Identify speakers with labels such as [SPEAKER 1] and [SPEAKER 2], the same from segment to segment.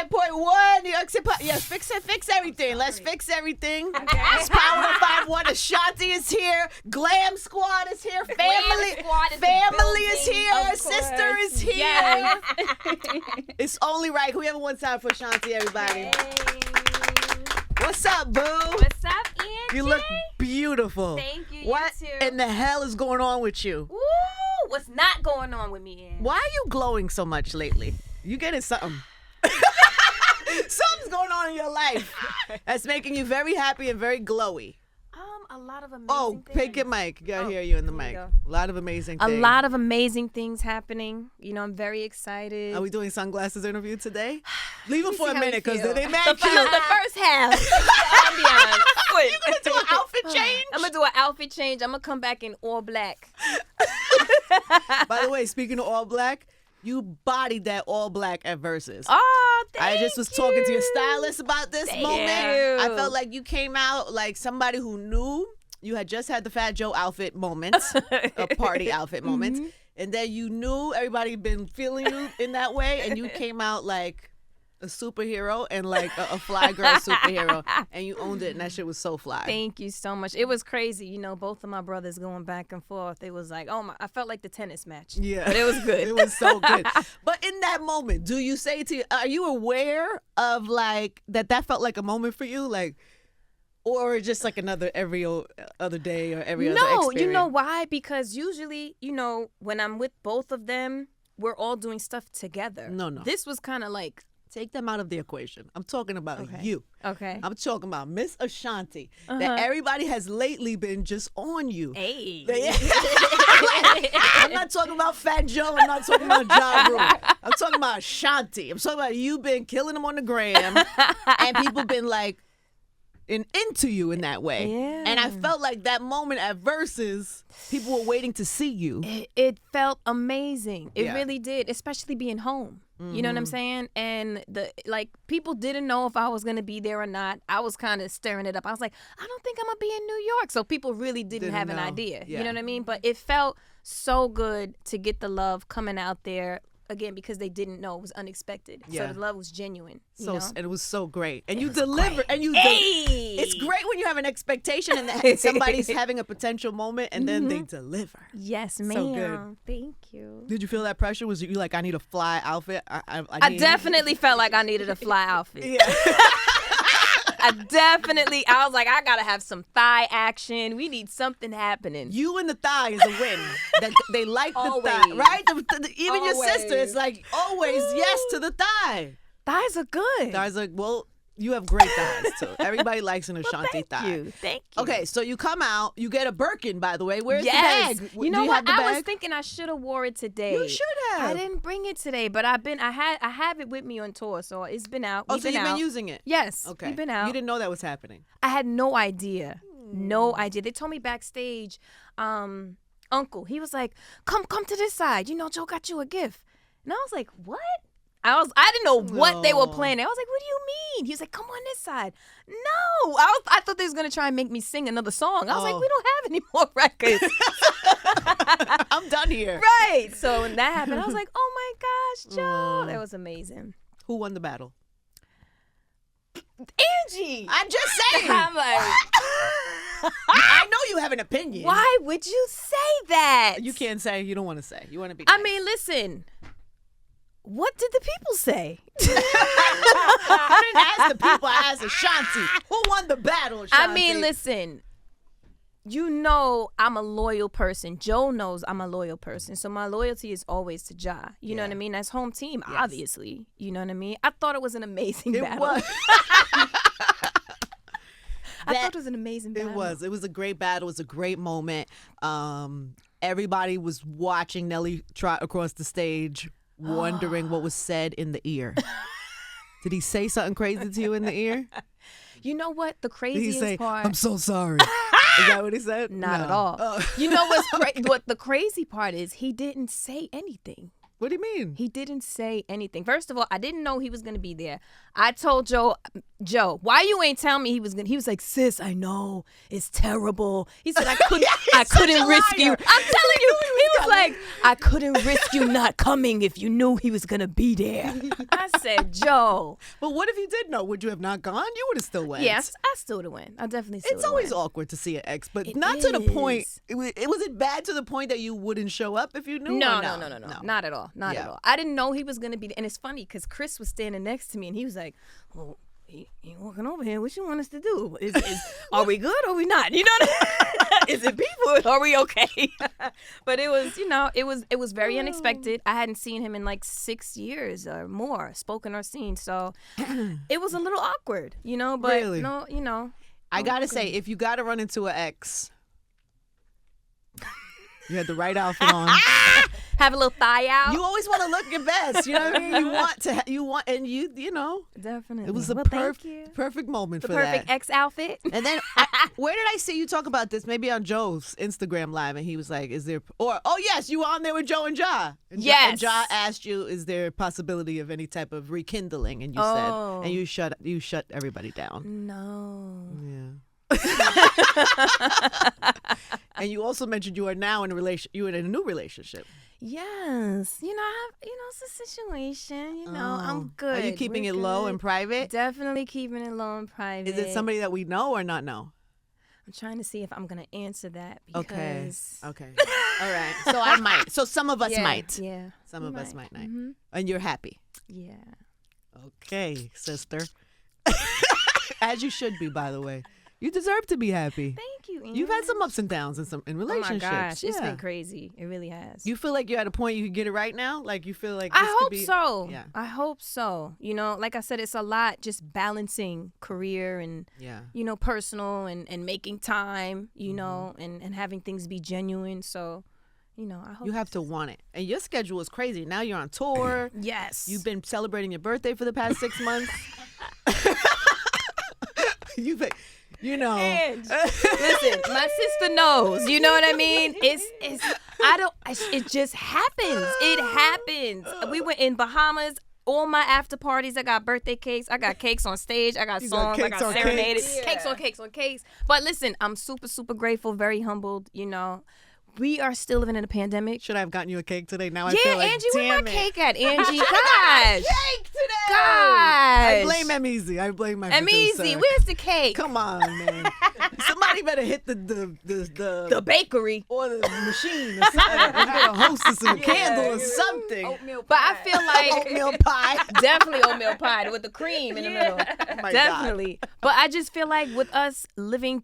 [SPEAKER 1] 105.1. Yes, fix everything. Let's fix everything. Okay. It's Power 105.1. Ashanti is here. Glam Squad is here. Family is here. Sister is here. Yes. It's only right. Can we have one time for Ashanti, everybody?
[SPEAKER 2] Yay.
[SPEAKER 1] What's up, boo?
[SPEAKER 2] What's up, Angie?
[SPEAKER 1] You look beautiful.
[SPEAKER 2] Thank you.
[SPEAKER 1] What
[SPEAKER 2] you too.
[SPEAKER 1] in the hell is going on with you?
[SPEAKER 2] Woo! What's not going on with me, Angie?
[SPEAKER 1] Why are you glowing so much lately? You getting something? Something's going on in your life that's making you very happy and very glowy.
[SPEAKER 2] A lot of amazing things.
[SPEAKER 1] Pick your mic. You gotta hear you in the mic. A lot of amazing things.
[SPEAKER 2] A lot of amazing things happening. You know, I'm very excited.
[SPEAKER 1] Are we doing sunglasses interview today? Leave them for a minute because they mad cute.
[SPEAKER 2] The first half.
[SPEAKER 1] Ambiance. You gonna do an outfit change?
[SPEAKER 2] I'm gonna do an outfit change. I'm gonna come back in all black.
[SPEAKER 1] By the way, speaking of all black, you bodied that all black at Versuz.
[SPEAKER 2] Oh, thank you.
[SPEAKER 1] I just was talking to your stylist about this moment. I felt like you came out like somebody who knew you had just had the Fat Joe outfit moments, a party outfit moments, and then you knew everybody had been feeling you in that way, and you came out like a superhero and like a fly girl superhero, and you owned it, and that shit was so fly.
[SPEAKER 2] Thank you so much. It was crazy. You know, both of my brothers going back and forth. It was like, oh my, I felt like the tennis match.
[SPEAKER 1] Yeah.
[SPEAKER 2] But it was good.
[SPEAKER 1] It was so good. But in that moment, do you say to you, are you aware of like that felt like a moment for you? Like, or just like another every other day or every other experience?
[SPEAKER 2] No, you know why? Because usually, you know, when I'm with both of them, we're all doing stuff together.
[SPEAKER 1] No.
[SPEAKER 2] This was kind of like,
[SPEAKER 1] take them out of the equation. I'm talking about you.
[SPEAKER 2] Okay.
[SPEAKER 1] I'm talking about Miss Ashanti. That everybody has lately been just on you.
[SPEAKER 2] Hey.
[SPEAKER 1] I'm not talking about Fat Joe. I'm not talking about Ja Rule. I'm talking about Ashanti. I'm talking about you been killing them on the gram. And people been like into you in that way.
[SPEAKER 2] Yeah.
[SPEAKER 1] And I felt like that moment at Versuz, people were waiting to see you.
[SPEAKER 2] It felt amazing. It really did, especially being home. You know what I'm saying? And people didn't know if I was gonna be there or not. I was kind of stirring it up. I was like, I don't think I'm gonna be in New York. So people really didn't have an idea. Yeah. You know what I mean? But it felt so good to get the love coming out there. Again, because they didn't know, it was unexpected. Yeah. So the love was genuine. And
[SPEAKER 1] it was so great. And you delivered. And you it's great when you have an expectation and somebody's having a potential moment and then they deliver.
[SPEAKER 2] Yes, ma'am.
[SPEAKER 1] So good.
[SPEAKER 2] Thank you.
[SPEAKER 1] Did you feel that pressure? Was you like, I need a fly outfit?
[SPEAKER 2] I definitely felt like I needed a fly outfit.
[SPEAKER 1] Yeah.
[SPEAKER 2] I was like, I gotta have some thigh action. We need something happening.
[SPEAKER 1] You and the thigh is a win. That they like the thigh, right? Even your sister is like always yes to the thigh.
[SPEAKER 2] Thighs are good.
[SPEAKER 1] Thighs are you have great thighs too. Everybody likes an Ashanti thigh.
[SPEAKER 2] Thank you.
[SPEAKER 1] Okay, so you come out, you get a Birkin, by the way. Where's the bag?
[SPEAKER 2] You know what? I was thinking I should have wore it today.
[SPEAKER 1] You should have.
[SPEAKER 2] I didn't bring it today, but I have it with me on tour, so it's been out.
[SPEAKER 1] Oh, so you've been using it?
[SPEAKER 2] Yes.
[SPEAKER 1] Okay.
[SPEAKER 2] We've been out.
[SPEAKER 1] You didn't know that was happening?
[SPEAKER 2] I had no idea. No idea. They told me backstage, Uncle, he was like, come to this side. You know, Joe got you a gift. And I was like, what? I didn't know what they were planning. I was like, what do you mean? He was like, come on this side. No. I thought they was going to try and make me sing another song. I was like, we don't have any more records.
[SPEAKER 1] I'm done here.
[SPEAKER 2] Right. So when that happened, I was like, oh my gosh, Joe. That was amazing.
[SPEAKER 1] Who won the battle?
[SPEAKER 2] Angie.
[SPEAKER 1] I'm just saying.
[SPEAKER 2] I'm like,
[SPEAKER 1] I know you have an opinion.
[SPEAKER 2] Why would you say that?
[SPEAKER 1] You can't say. You don't want to say. You want to be
[SPEAKER 2] nice.
[SPEAKER 1] I
[SPEAKER 2] mean, listen. What did the people say?
[SPEAKER 1] I didn't ask the people. I asked Ashanti. Who won the battle, Ashanti?
[SPEAKER 2] I mean, listen. You know I'm a loyal person. Joe knows I'm a loyal person. So my loyalty is always to Ja. You know what I mean? That's home team, obviously. You know what I mean? I thought it was an amazing battle.
[SPEAKER 1] Was.
[SPEAKER 2] I thought it was an amazing battle.
[SPEAKER 1] It was. It was a great battle. It was a great moment. Everybody was watching Nelly trot across the stage, wondering what was said in the ear. Did he say something crazy to you in the ear?
[SPEAKER 2] You know what? The craziest part.
[SPEAKER 1] I'm so sorry. Is that what he said?
[SPEAKER 2] Not at all. You know what the crazy part is? He didn't say anything.
[SPEAKER 1] What do you mean?
[SPEAKER 2] He didn't say anything. First of all, I didn't know he was going to be there. I told Joe, why you ain't tell me he was going to? He was like, sis, I know. It's terrible. He said, I couldn't risk you. I'm telling you. He was like, I couldn't risk you not coming if you knew he was going to be there. I said, Joe.
[SPEAKER 1] But what if you did know? Would you have not gone? You would have still went.
[SPEAKER 2] Yes, I still would have went. I definitely still
[SPEAKER 1] It's always awkward to see an ex, but not to the point. Was it bad to the point that you wouldn't show up if you knew?
[SPEAKER 2] No. Not at all. Not at all. I didn't know he was going to be there. And it's funny because Chris was standing next to me and he was like, well, he walking over here. What you want us to do? Are we good or we not? You know what I mean? Is it people? Are we okay? But it was, it was very unexpected. I hadn't seen him in like 6 years or more, spoken or seen. So it was a little awkward, but
[SPEAKER 1] really?
[SPEAKER 2] no,
[SPEAKER 1] I got to say, if you got to run into an ex, you had the right outfit on.
[SPEAKER 2] Have a little thigh out.
[SPEAKER 1] You always want to look your best. You know what I mean? You know.
[SPEAKER 2] Definitely.
[SPEAKER 1] It was the perfect moment for that.
[SPEAKER 2] The perfect ex outfit.
[SPEAKER 1] And then, where did I see you talk about this? Maybe on Joe's Instagram Live, and he was like, yes, you were on there with Joe and Ja.
[SPEAKER 2] Yes.
[SPEAKER 1] And Ja asked you, is there a possibility of any type of rekindling? And you said, and you shut everybody down.
[SPEAKER 2] No.
[SPEAKER 1] Yeah. And you also mentioned you are now in a new relationship.
[SPEAKER 2] Yes, it's a situation. I'm good.
[SPEAKER 1] Are you keeping it low and private?
[SPEAKER 2] Definitely keeping it low and private.
[SPEAKER 1] Is it somebody that we know or not know?
[SPEAKER 2] I'm trying to see if I'm gonna answer that because.
[SPEAKER 1] Okay. All right. So I might. So some of us might.
[SPEAKER 2] Yeah.
[SPEAKER 1] Some of us might not.
[SPEAKER 2] Mm-hmm.
[SPEAKER 1] And you're happy.
[SPEAKER 2] Yeah.
[SPEAKER 1] Okay, sister. As you should be, by the way. You deserve to be happy.
[SPEAKER 2] Thank you, Angie.
[SPEAKER 1] You've had some ups and downs in relationships.
[SPEAKER 2] Oh my gosh, it's been crazy. It really has.
[SPEAKER 1] You feel like you're at a point you can get it right now? Like you feel like
[SPEAKER 2] I
[SPEAKER 1] this
[SPEAKER 2] hope
[SPEAKER 1] could be...
[SPEAKER 2] so.
[SPEAKER 1] Yeah.
[SPEAKER 2] I hope so. Like I said, it's a lot just balancing career and personal and making time, and having things be genuine. So, I hope
[SPEAKER 1] you have to want it. And your schedule is crazy. Now you're on tour.
[SPEAKER 2] Yes.
[SPEAKER 1] You've been celebrating your birthday for the past 6 months. You've been...
[SPEAKER 2] Listen, my sister knows. You know what I mean? It just happens. It happens. We were in Bahamas. All my after parties, I got birthday cakes. I got cakes on stage. I got songs. I got serenaded. Cakes on cakes on cakes. But listen, I'm super, super grateful, very humbled, We are still living in a pandemic.
[SPEAKER 1] Should I have gotten you a cake today? Now I feel like,
[SPEAKER 2] Angie, where my cake at, Angie?
[SPEAKER 1] I got a cake today.
[SPEAKER 2] Gosh.
[SPEAKER 1] I blame Emezy. I blame my
[SPEAKER 2] Emezy,
[SPEAKER 1] producer.
[SPEAKER 2] where's the cake?
[SPEAKER 1] Come on, man. Somebody better hit the
[SPEAKER 2] bakery
[SPEAKER 1] or the machine or something. Get a hostess and a candle or something.
[SPEAKER 2] Oatmeal pie. But I feel like
[SPEAKER 1] oatmeal pie.
[SPEAKER 2] Definitely oatmeal pie with the cream in the middle.
[SPEAKER 1] Oh my
[SPEAKER 2] Definitely.
[SPEAKER 1] God.
[SPEAKER 2] But I just feel like with us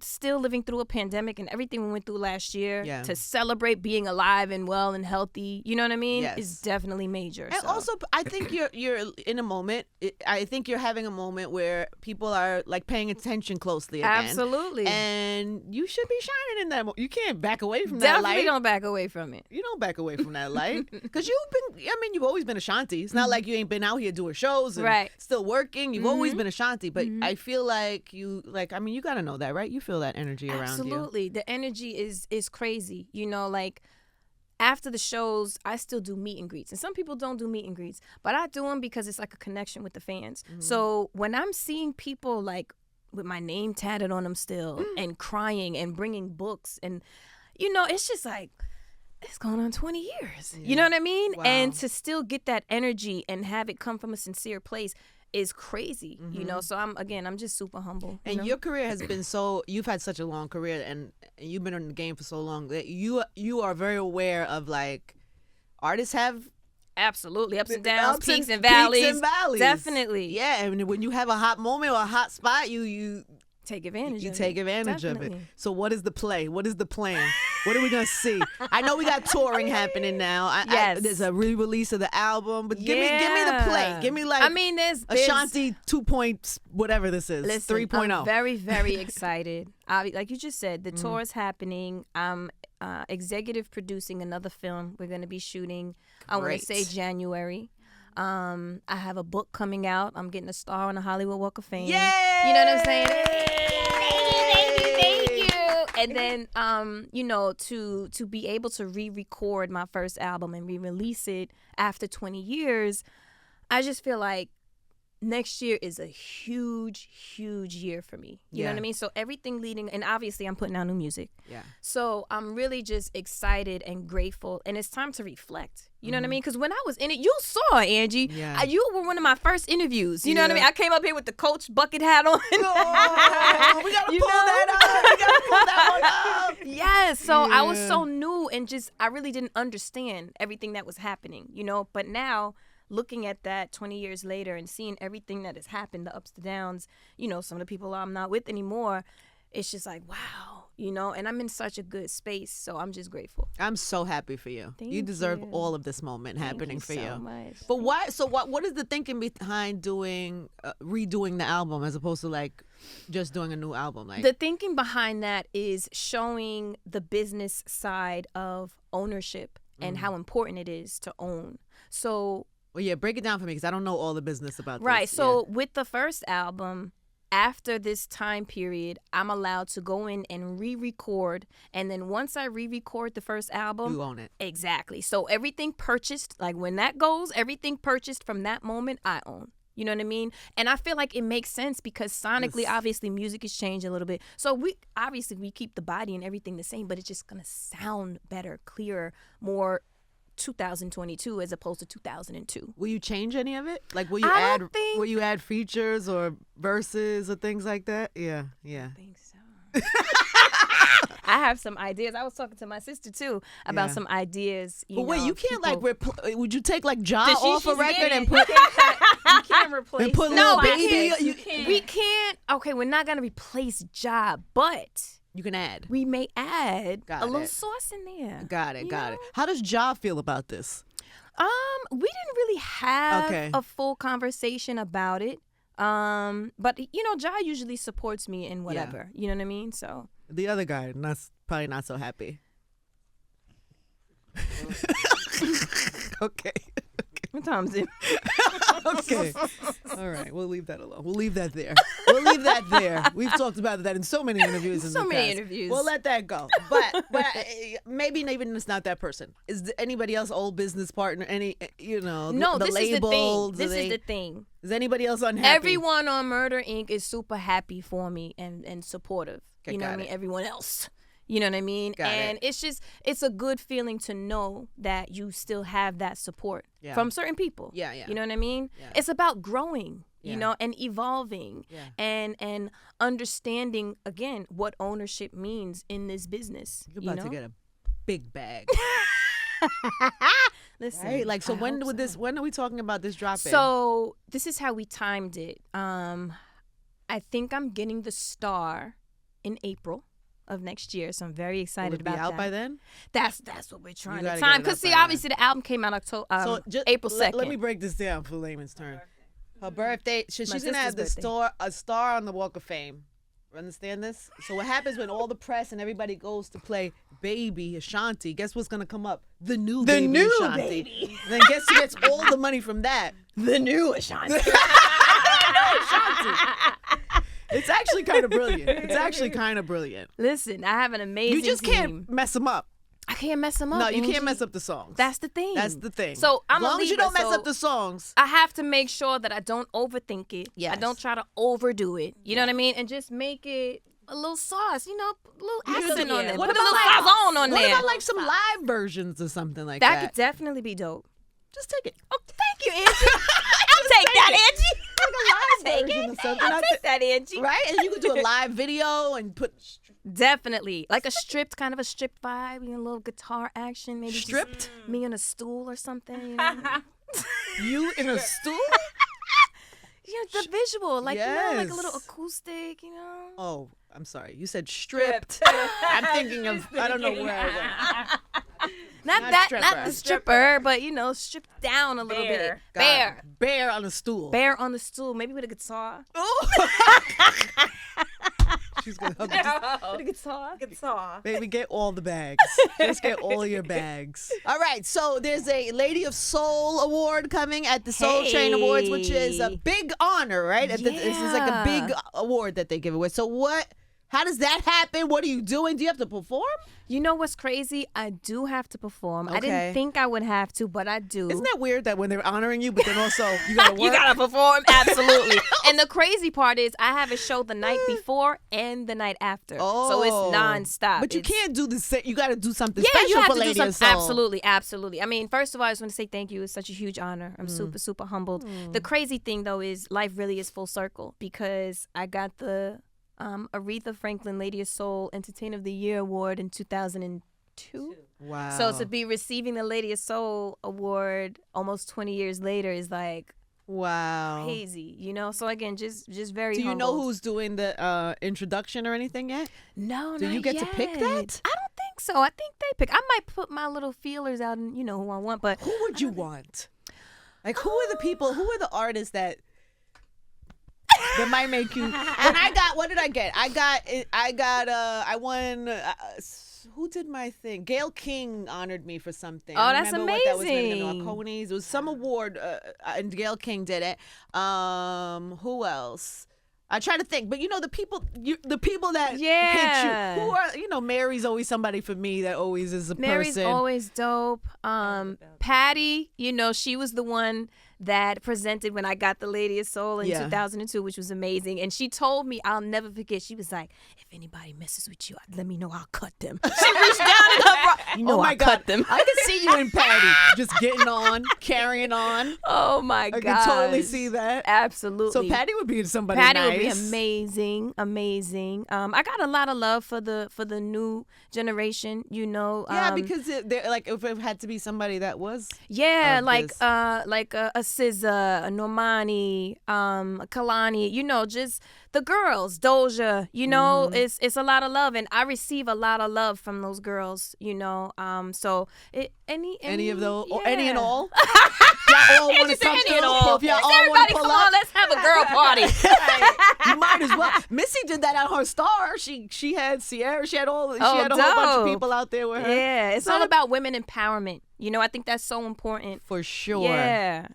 [SPEAKER 2] still living through a pandemic and everything we went through last year, to celebrate being alive and well and healthy, you know what I mean?
[SPEAKER 1] Yes.
[SPEAKER 2] Is definitely major.
[SPEAKER 1] And also, I think you're in a moment. I think you're having a moment where people are like paying attention closely again.
[SPEAKER 2] Absolutely.
[SPEAKER 1] And you should be shining in that. You can't back away from that light.
[SPEAKER 2] Definitely don't back away from it.
[SPEAKER 1] You don't back away from that light because you've always been Ashanti. It's not like you ain't been out here doing shows and still working. You've always been Ashanti, but I feel like you got to know that, right? You feel that energy around you.
[SPEAKER 2] Absolutely. The energy is crazy. After the shows, I still do meet and greets. And some people don't do meet and greets, but I do them because it's like a connection with the fans. So when I'm seeing people like with my name tatted on them still and crying and bringing books and, it's just like, it's going on 20 years. Yeah. You know what I mean?
[SPEAKER 1] Wow.
[SPEAKER 2] And to still get that energy and have it come from a sincere place is crazy, So I'm just super humble.
[SPEAKER 1] And your career has been you've had such a long career and you've been in the game for so long that you are very aware of like artists have
[SPEAKER 2] absolutely ups and downs, peaks and valleys. Definitely.
[SPEAKER 1] Yeah, and when you have a hot moment or a hot spot, you
[SPEAKER 2] take advantage
[SPEAKER 1] you
[SPEAKER 2] of
[SPEAKER 1] take
[SPEAKER 2] it.
[SPEAKER 1] advantage
[SPEAKER 2] Definitely.
[SPEAKER 1] of it. So what is the play? What is the plan? What are we going to see? I know we got touring happening now.
[SPEAKER 2] Yes.
[SPEAKER 1] There's a re-release of the album, but give me the play. Give me there's Ashanti 2 points, whatever this is, 3.0.
[SPEAKER 2] I'm very, very excited. Like you just said, the tour is happening. I'm executive producing another film we're going to be shooting, I want to say January. I have a book coming out. I'm getting a star on the Hollywood Walk of Fame.
[SPEAKER 1] Yay!
[SPEAKER 2] You know what I'm saying? Thank you. And then, to be able to re-record my first album and re-release it after 20 years, I just feel like next year is a huge, huge year for me. You know what I mean? So everything leading, and obviously I'm putting out new music.
[SPEAKER 1] Yeah.
[SPEAKER 2] So I'm really just excited and grateful, and it's time to reflect. You know what I mean? Because when I was in it, you saw, Angie.
[SPEAKER 1] Yeah.
[SPEAKER 2] You were one of my first interviews. You know what I mean? I came up here with the Coach bucket hat on.
[SPEAKER 1] Oh, we gotta pull that up. We gotta pull that one up.
[SPEAKER 2] Yes. So I was so new and just I really didn't understand everything that was happening. But now, looking at that 20 years later and seeing everything that has happened, the ups, the downs, some of the people I'm not with anymore, it's just like, wow, and I'm in such a good space. So I'm just grateful.
[SPEAKER 1] I'm so happy for you.
[SPEAKER 2] Thank
[SPEAKER 1] you deserve
[SPEAKER 2] you.
[SPEAKER 1] all of this moment happening for you.
[SPEAKER 2] So much.
[SPEAKER 1] But why? So what is the thinking behind redoing the album as opposed to like just doing a new album? Like
[SPEAKER 2] the thinking behind that is showing the business side of ownership and how important it is to own. So
[SPEAKER 1] well, yeah, break it down for me because I don't know all the business about this.
[SPEAKER 2] Right. So with the first album, after this time period, I'm allowed to go in and re-record. And then once I re-record the first album,
[SPEAKER 1] you own it.
[SPEAKER 2] Exactly. So everything purchased, like when that goes, everything purchased from that moment, I own. You know what I mean? And I feel like it makes sense because sonically, obviously, music has changed a little bit. So we keep the body and everything the same, but it's just going to sound better, clearer, more 2022 as opposed to 2002.
[SPEAKER 1] Will you change any of it? Like, will you add features or verses or things like that? Yeah.
[SPEAKER 2] I think so. I have some ideas. I was talking to my sister too about some ideas.
[SPEAKER 1] But wait, you can't would you take like Ja off a record and
[SPEAKER 2] put? You can't replace.
[SPEAKER 1] And put no,
[SPEAKER 2] baby. We can't. Okay, we're not gonna replace Ja, but
[SPEAKER 1] you can add.
[SPEAKER 2] We may add a little sauce in there.
[SPEAKER 1] Got it. How does Ja feel about this?
[SPEAKER 2] We didn't really have a full conversation about it. But Ja usually supports me in whatever. You know what I mean? So
[SPEAKER 1] the other guy, probably not so happy. Okay.
[SPEAKER 2] What time's it?
[SPEAKER 1] Okay. All right. We'll leave that alone. We'll leave that there. We've talked about that in so many interviews.
[SPEAKER 2] Interviews.
[SPEAKER 1] We'll let that go. But maybe even it's not that person. Is there anybody else old business partner?
[SPEAKER 2] No,
[SPEAKER 1] the
[SPEAKER 2] this
[SPEAKER 1] label?
[SPEAKER 2] Is the thing.
[SPEAKER 1] Is anybody else unhappy?
[SPEAKER 2] Everyone on Murder Inc. is super happy for me and supportive. You know what I mean? Everyone else. You know what I mean? It's a good feeling to know that you still have that support from certain people.
[SPEAKER 1] Yeah.
[SPEAKER 2] You know what I mean? Yeah. It's about growing, and evolving and understanding, again, what ownership means in this business.
[SPEAKER 1] You're about to get a big bag.
[SPEAKER 2] Listen,
[SPEAKER 1] right? Like, so when are we talking about this dropping?
[SPEAKER 2] So this is how we timed it. I think I'm getting the Star in April of next year, so I'm very excited about that.
[SPEAKER 1] Will it be out by then?
[SPEAKER 2] That's what we're trying to time. Because obviously the album came out April 2nd.
[SPEAKER 1] Let me break this down for layman's term. Her birthday, she's gonna have a star on the Walk of Fame. Understand this? So what happens when all the press and everybody goes to play Baby Ashanti? Guess what's gonna come up? The new Baby Ashanti. Baby. Then guess who gets all the money from that?
[SPEAKER 2] The new Ashanti.
[SPEAKER 1] It's actually kind of brilliant.
[SPEAKER 2] Listen, I have an amazing
[SPEAKER 1] You just can't mess them up.
[SPEAKER 2] I can't mess them up.
[SPEAKER 1] No, you can't mess up the songs.
[SPEAKER 2] That's the thing.
[SPEAKER 1] So as long as you don't mess up the songs,
[SPEAKER 2] I have to make sure that I don't overthink it. Yes. I don't try to overdo it. You know what I mean? And just make it a little sauce, a little accent on it. Put a little sazon on there.
[SPEAKER 1] What about like some live versions or something like that?
[SPEAKER 2] That could definitely be dope.
[SPEAKER 1] Just take it.
[SPEAKER 2] Oh, thank you, Angie. I'll take that, Angie. I'll take that, Angie.
[SPEAKER 1] Right? And you could do a live video and put...
[SPEAKER 2] Definitely. Like a stripped vibe, a little guitar action. Maybe
[SPEAKER 1] stripped?
[SPEAKER 2] Me on a stool or something.
[SPEAKER 1] You in a stool?
[SPEAKER 2] The visual. Like, like a little acoustic,
[SPEAKER 1] Oh, I'm sorry. You said stripped. I'm thinking of... I don't know where I went.
[SPEAKER 2] Not the stripper, but stripped down a little bit.
[SPEAKER 1] Bear on a stool.
[SPEAKER 2] Bear on the stool, maybe with a guitar.
[SPEAKER 1] Oh. She's gonna
[SPEAKER 2] with a guitar.
[SPEAKER 1] Baby, get all the bags. Just get all your bags. All right, so there's a Lady of Soul award coming at the Soul Train Awards, which is a big honor, right?
[SPEAKER 2] Yeah.
[SPEAKER 1] This is like a big award that they give away. So How does that happen? What are you doing? Do you have to perform?
[SPEAKER 2] You know what's crazy? I do have to perform.
[SPEAKER 1] Okay.
[SPEAKER 2] I didn't think I would have to, but I do.
[SPEAKER 1] Isn't that weird that when they're honoring you, but then also you gotta work?
[SPEAKER 2] You gotta perform, absolutely. And the crazy part is I have a show the night before and the night after. So it's nonstop.
[SPEAKER 1] But you can't do this. You gotta do something
[SPEAKER 2] you
[SPEAKER 1] special
[SPEAKER 2] have
[SPEAKER 1] for
[SPEAKER 2] to
[SPEAKER 1] Lady
[SPEAKER 2] do
[SPEAKER 1] of
[SPEAKER 2] something.
[SPEAKER 1] Soul.
[SPEAKER 2] Absolutely, absolutely. I mean, first of all, I just want to say thank you. It's such a huge honor. I'm super, super humbled. The crazy thing, though, is life really is full circle because I got the Aretha Franklin Lady of Soul Entertainer of the Year Award in 2002.
[SPEAKER 1] Wow.
[SPEAKER 2] So to be receiving the Lady of Soul award almost 20 years later is like crazy, you know? So again, just very
[SPEAKER 1] Do you
[SPEAKER 2] humbled.
[SPEAKER 1] know who's doing the introduction or anything yet?
[SPEAKER 2] No,
[SPEAKER 1] Do you get to pick that?
[SPEAKER 2] I don't think so. I think they pick. I might put my little feelers out and who I want, but
[SPEAKER 1] who would you want? Like who are the people, who are the artists that might make you? And what did I get? I won who did my thing? Gayle King honored me for something.
[SPEAKER 2] Oh, that's
[SPEAKER 1] amazing. What that was named in the Coney's. It was some award, and Gayle King did it. Who else? I try to think, but the people that hit you, who are, Mary's always somebody for me that always is a
[SPEAKER 2] Mary's
[SPEAKER 1] person.
[SPEAKER 2] always dope. Patty, she was the one that presented when I got the Lady of Soul in 2002, which was amazing. And she told me, I'll never forget, she was like, if anybody messes with you, let me know, I'll cut them. She reached down in her bra. I cut them.
[SPEAKER 1] I can see you and Patty just getting on, carrying on.
[SPEAKER 2] Oh my God.
[SPEAKER 1] I can totally see that.
[SPEAKER 2] Absolutely.
[SPEAKER 1] So Patty would be somebody
[SPEAKER 2] Patty
[SPEAKER 1] nice.
[SPEAKER 2] would be amazing. I got a lot of love for the new generation,
[SPEAKER 1] Yeah, because they're like, if it had to be somebody that was.
[SPEAKER 2] Yeah, like a SZA, a Normani, a Kalani, just the girls, Doja, it's a lot of love, and I receive a lot of love from those girls, so any of those,
[SPEAKER 1] or any and all.
[SPEAKER 2] Y'all all want to come through. Everybody, come on, let's have a girl party.
[SPEAKER 1] You might as well. Missy did that on her Star. She had Sierra. She had a whole bunch of people out there with her.
[SPEAKER 2] Yeah, it's all about women empowerment. I think that's so important.
[SPEAKER 1] For sure.
[SPEAKER 2] Yeah.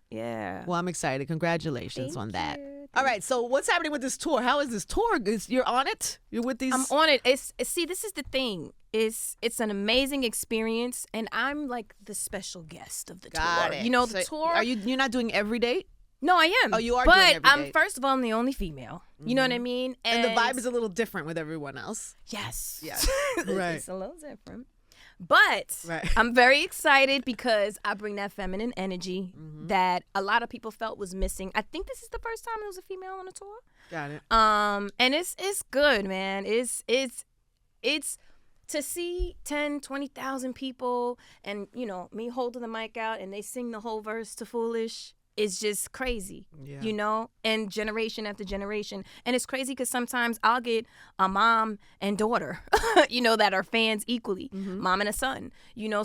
[SPEAKER 1] Well, I'm excited. Congratulations on that.
[SPEAKER 2] All
[SPEAKER 1] right, so what's happening with this tour? How is this tour? You're on it? You're with these?
[SPEAKER 2] I'm on it. See, this is the thing. It's an amazing experience, and I'm like the special guest of the tour. The tour.
[SPEAKER 1] You're not doing every date?
[SPEAKER 2] No, I am.
[SPEAKER 1] Oh, you are doing every date.
[SPEAKER 2] First of all, I'm the only female. You know what I mean?
[SPEAKER 1] And the vibe is a little different with everyone else.
[SPEAKER 2] Yes.
[SPEAKER 1] Right.
[SPEAKER 2] It's a little different. But I'm very excited because I bring that feminine energy that a lot of people felt was missing. I think this is the first time there was a female on the tour.
[SPEAKER 1] Got it.
[SPEAKER 2] And it's good, man. It's to see 10, 20,000 people and, me holding the mic out and they sing the whole verse to Foolish. It's just crazy, and generation after generation. And it's crazy because sometimes I'll get a mom and daughter, that are fans equally, mom and a son,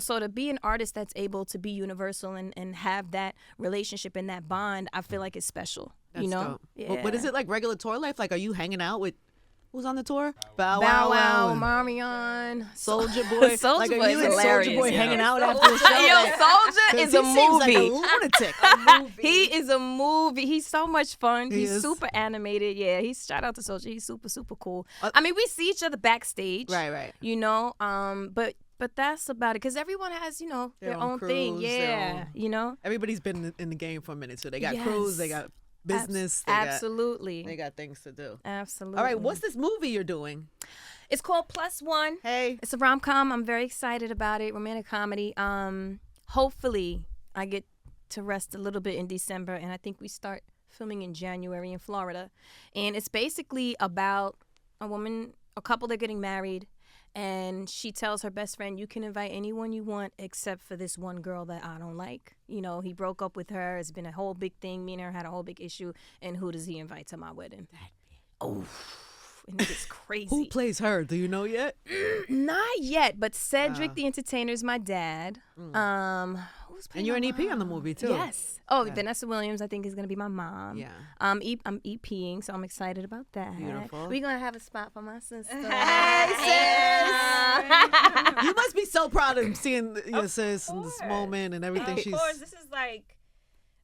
[SPEAKER 2] So to be an artist that's able to be universal and have that relationship and that bond, I feel like it's special,
[SPEAKER 1] That's dope.
[SPEAKER 2] Yeah.
[SPEAKER 1] What is it like regular tour life? Like, are you hanging out with... Who's on the tour?
[SPEAKER 2] Bow Wow, Marion,
[SPEAKER 1] Soulja Boy.
[SPEAKER 2] Soulja Boy is hilarious.
[SPEAKER 1] Soulja Boy hanging out after the show.
[SPEAKER 2] Soulja is a movie.
[SPEAKER 1] Like a lunatic.
[SPEAKER 2] He is a movie. He's so much fun. He's
[SPEAKER 1] is.
[SPEAKER 2] super animated. Yeah, shout out to Soulja. He's super, super cool. I mean, we see each other backstage.
[SPEAKER 1] Right.
[SPEAKER 2] But that's about it. Because everyone has, their own thing. Yeah,
[SPEAKER 1] Everybody's been in the game for a minute. So they got crews, they got business.
[SPEAKER 2] Absolutely.
[SPEAKER 1] They got things to do.
[SPEAKER 2] Absolutely.
[SPEAKER 1] All right, what's this movie you're doing?
[SPEAKER 2] It's called Plus One.
[SPEAKER 1] Hey.
[SPEAKER 2] It's a rom-com. I'm very excited about it. Romantic comedy. Hopefully I get to rest a little bit in December, and I think we start filming in January in Florida. And it's basically about a couple that's getting married, and she tells her best friend, you can invite anyone you want except for this one girl that I don't like. He broke up with her. It's been a whole big thing. Me and her had a whole big issue. And who does he invite to my wedding? Oh, and it's crazy.
[SPEAKER 1] Who plays her? Do you know yet?
[SPEAKER 2] Not yet, but Cedric the Entertainer is my dad.
[SPEAKER 1] And you're an EP on the movie, too.
[SPEAKER 2] Yes. Oh, Vanessa Williams, I think, is going to be my mom.
[SPEAKER 1] Yeah.
[SPEAKER 2] I'm EPing, so I'm excited about that.
[SPEAKER 1] Beautiful.
[SPEAKER 2] We're going to have a spot for my sister.
[SPEAKER 1] Hey, sis! You must be so proud of seeing your sis in this moment and everything.
[SPEAKER 3] Of course, this is like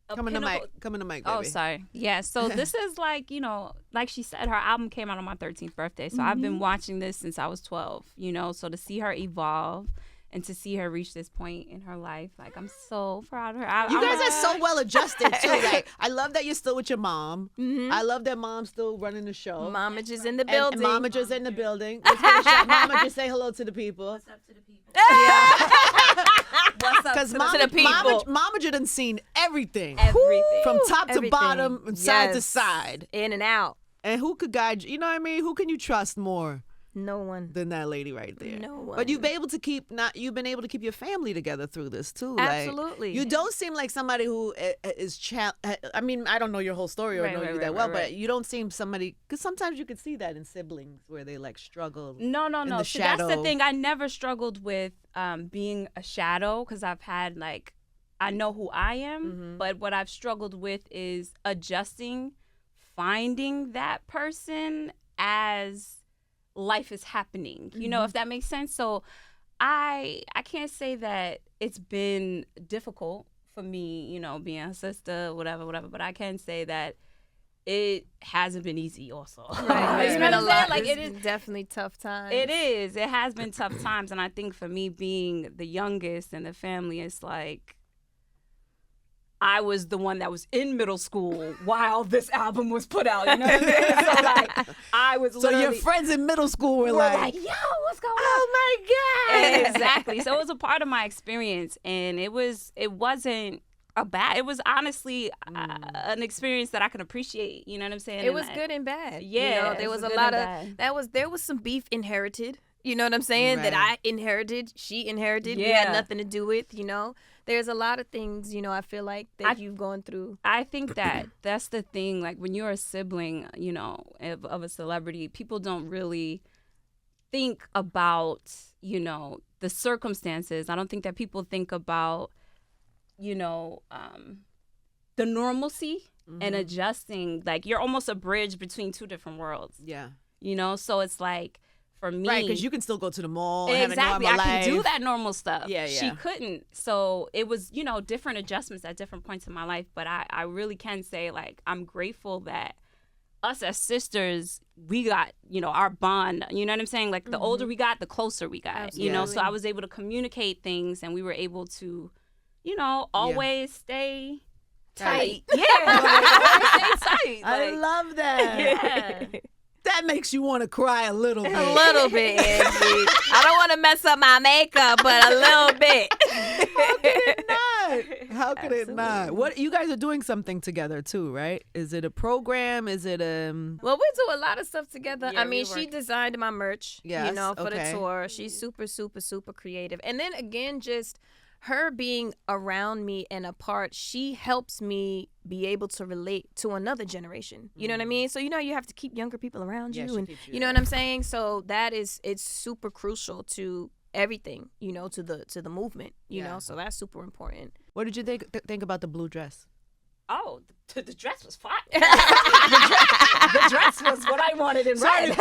[SPEAKER 1] Come in the mic, baby.
[SPEAKER 3] Oh, sorry. Yeah, so this is like, you know, like she said, her album came out on my 13th birthday. So I've been watching this since I was 12, you know. So to see her evolve and to see her reach this point in her life, like, I'm so proud of her.
[SPEAKER 1] You guys are so well adjusted, too. Like, I love that you're still with your mom. I love that mom's still running the show.
[SPEAKER 2] Momager's in the building.
[SPEAKER 1] And Momager's in the building. Let's get a shot. Momager, say hello to the people.
[SPEAKER 3] What's up to the people?
[SPEAKER 2] What's up to the people?
[SPEAKER 1] Momager done seen everything.
[SPEAKER 3] Everything.
[SPEAKER 1] From top to bottom and side to side.
[SPEAKER 2] In and out.
[SPEAKER 1] And who could guide you? You know what I mean? Who can you trust more?
[SPEAKER 2] No one.
[SPEAKER 1] Than that lady right there.
[SPEAKER 2] No one.
[SPEAKER 1] But you've been able to keep your family together through this too.
[SPEAKER 2] Absolutely.
[SPEAKER 1] Like, you don't seem like somebody who is I mean, I don't know your whole story or know you that well, but you don't seem somebody, because sometimes you could see that in siblings where they like struggle.
[SPEAKER 3] No. So that's the thing. I never struggled with being a shadow, because I've had like, I know who I am, but what I've struggled with is adjusting, finding that person as life is happening, you know, if that makes sense. So I can't say that it's been difficult for me, you know, being a sister, whatever, but I can say that it hasn't been easy also.
[SPEAKER 2] Right.
[SPEAKER 3] It's been a lot. Like, it is
[SPEAKER 2] definitely tough times.
[SPEAKER 3] It is. It has been tough times. And I think for me, being the youngest in the family, it's like, I was the one that was in middle school while this album was put out. You know what I mean? So like, I was literally.
[SPEAKER 1] So your friends in middle school were
[SPEAKER 3] like, yo, what's going on?
[SPEAKER 1] Oh my God.
[SPEAKER 3] Exactly. So it was a part of my experience, and it wasn't it was honestly an experience that I can appreciate. You know what I'm saying?
[SPEAKER 2] It was good and bad.
[SPEAKER 3] Yeah.
[SPEAKER 2] You know, there was a lot of there was some beef inherited. You know what I'm saying? Right. That I inherited, she inherited. Yeah. We had nothing to do with, you know. There's a lot of things, you know, I feel like that you've gone through.
[SPEAKER 3] I think that's the thing. Like, when you're a sibling, you know, of a celebrity, people don't really think about, you know, the circumstances. I don't think that people think about, you know, the normalcy and adjusting. Like, you're almost a bridge between two different worlds.
[SPEAKER 1] Yeah.
[SPEAKER 3] You know, so it's like, for me,
[SPEAKER 1] right, because you can still go to the mall and
[SPEAKER 3] exactly.
[SPEAKER 1] have a normal
[SPEAKER 3] I
[SPEAKER 1] life.
[SPEAKER 3] can do that normal stuff.
[SPEAKER 1] Yeah.
[SPEAKER 3] She couldn't. So it was, you know, different adjustments at different points in my life. But I really can say, like, I'm grateful that us as sisters, we got, you know, our bond. You know what I'm saying? Like, the older we got, the closer we got. Absolutely. You know, so I was able to communicate things, and we were able to, you know, always stay tight. Yeah, always stay tight.
[SPEAKER 1] I love that.
[SPEAKER 3] Yeah.
[SPEAKER 1] That makes you want to cry a little bit.
[SPEAKER 2] A little bit, Angie. I don't want to mess up my makeup, but a little bit.
[SPEAKER 1] How could it not? How could it not? What, you guys are doing something together too, right? Is it a program? Is it
[SPEAKER 2] Well, we do a lot of stuff together. I mean, she designed my merch,
[SPEAKER 1] yes,
[SPEAKER 2] you know, for the tour. She's super, super, super creative. And then again, just her being around me and a part, she helps me be able to relate to another generation. You know what I mean? So, you know, you have to keep younger people around you. And you know what I'm saying? So it's super crucial to everything, you know, to the movement, you know, so that's super important.
[SPEAKER 1] What did you think about the blue dress?
[SPEAKER 3] Oh, the dress was fine. the dress was what I wanted in red.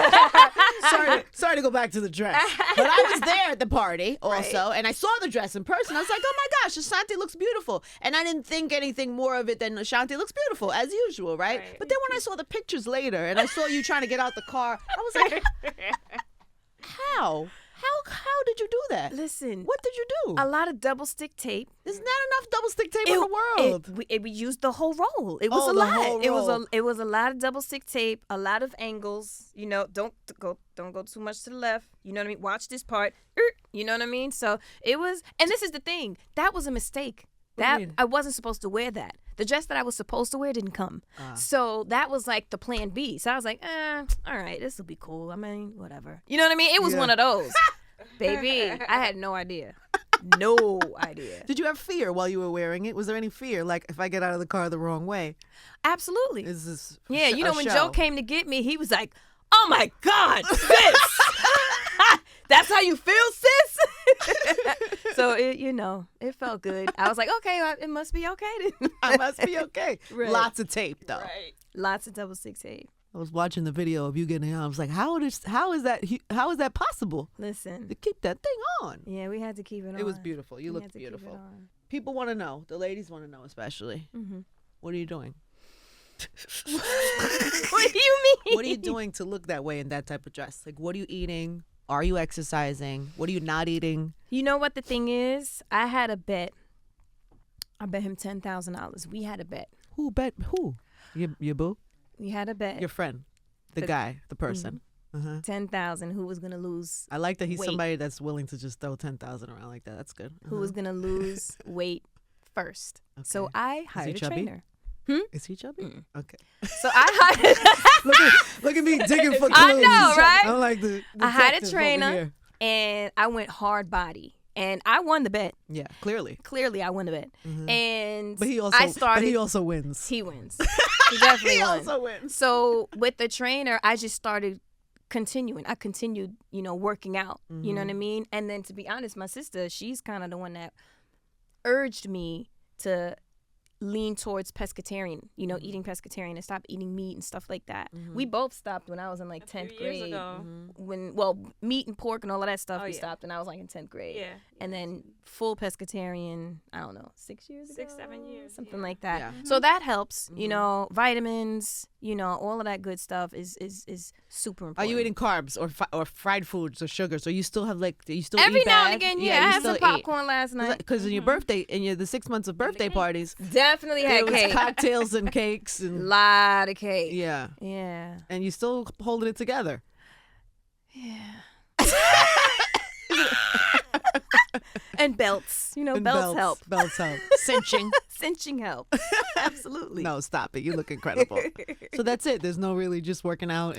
[SPEAKER 1] Sorry to go back to the dress. But I was there at the party also, and I saw the dress in person. I was like, oh my gosh, Ashanti looks beautiful. And I didn't think anything more of it than Ashanti looks beautiful, as usual, right? But then when I saw the pictures later, and I saw you trying to get out the car, I was like, how? How did you do that?
[SPEAKER 2] Listen.
[SPEAKER 1] What did you do?
[SPEAKER 2] A lot of double stick tape.
[SPEAKER 1] There's not enough double stick tape in the world.
[SPEAKER 2] We used the whole roll. It was a lot. It was a lot of double stick tape, a lot of angles. You know, don't go too much to the left. You know what I mean? Watch this part. You know what I mean? So it was, and this is the thing. That was a mistake. I wasn't supposed to wear that. The dress that I was supposed to wear didn't come. So that was like the plan B. So I was like, all right, this will be cool. I mean, whatever. You know what I mean? It was one of those. Baby, I had no idea. No idea.
[SPEAKER 1] Did you have fear while you were wearing it? Was there any fear? Like, if I get out of the car the wrong way?
[SPEAKER 2] Absolutely.
[SPEAKER 1] Is this
[SPEAKER 2] you know, when Joe came to get me, he was like, oh my God, sis. That's how you feel, sis? So, it felt good. I was like, okay, it must be okay then.
[SPEAKER 1] I must be okay. Right. Lots of tape, though.
[SPEAKER 3] Right.
[SPEAKER 2] Lots of double stick tape.
[SPEAKER 1] I was watching the video of you getting on. I was like, how is that possible?
[SPEAKER 2] Listen.
[SPEAKER 1] To keep that thing on.
[SPEAKER 2] Yeah, we had to keep it on.
[SPEAKER 1] It was beautiful. You looked beautiful. People want to know. The ladies want to know especially. Mm-hmm. What are you doing?
[SPEAKER 2] What do you mean?
[SPEAKER 1] What are you doing to look that way in that type of dress? Like, what are you eating? Are you exercising? What are you not eating?
[SPEAKER 2] You know what the thing is? I had a bet. I bet him $10,000. We had a bet.
[SPEAKER 1] Who bet? Who? Your boo?
[SPEAKER 2] We had a bet.
[SPEAKER 1] Your friend, the guy, the person.
[SPEAKER 2] Mm-hmm. 10,000. Who was gonna lose?
[SPEAKER 1] I like that he's somebody that's willing to just throw 10,000 around like that. That's good.
[SPEAKER 2] Who was gonna lose weight first? Okay. So I hired a trainer.
[SPEAKER 1] Is he chubby? Okay.
[SPEAKER 2] So I hired.
[SPEAKER 1] look at me digging for clues.
[SPEAKER 2] I know, right?
[SPEAKER 1] I'm like the
[SPEAKER 2] I hired a trainer, and I went hard body. And I won the bet.
[SPEAKER 1] Yeah, clearly.
[SPEAKER 2] Clearly, I won the bet. Mm-hmm. And
[SPEAKER 1] but he also wins.
[SPEAKER 2] He wins. He definitely
[SPEAKER 1] he
[SPEAKER 2] won.
[SPEAKER 1] also wins.
[SPEAKER 2] So with the trainer, I just started continuing. I continued, working out. Mm-hmm. You know what I mean? And then to be honest, my sister, she's kind of the one that urged me to lean towards pescatarian, eating pescatarian and stop eating meat and stuff like that. Mm-hmm. We both stopped when I was in 10th grade.
[SPEAKER 3] Years ago.
[SPEAKER 2] Mm-hmm. Meat and pork and all of that stuff we stopped when I was in 10th grade. Yeah. And then full pescatarian, I don't know, 6 years ago?
[SPEAKER 3] 6, 7 years.
[SPEAKER 2] Something like that.
[SPEAKER 3] Yeah.
[SPEAKER 2] So that helps, vitamins, all of that good stuff is super important.
[SPEAKER 1] Are you eating carbs or fried foods or sugars? Or you still have
[SPEAKER 2] every
[SPEAKER 1] eat
[SPEAKER 2] now
[SPEAKER 1] bad?
[SPEAKER 2] and again, I had some popcorn last night.
[SPEAKER 1] Because in your birthday, the 6 months of birthday parties,
[SPEAKER 2] definitely had cake.
[SPEAKER 1] Cocktails and cakes and
[SPEAKER 2] lot of cake.
[SPEAKER 1] Yeah. And you still holding it together.
[SPEAKER 2] Yeah. And belts. Belts help.
[SPEAKER 1] Belts help.
[SPEAKER 2] Cinching help. Absolutely.
[SPEAKER 1] No, stop it. You look incredible. So that's it. There's no really just working out,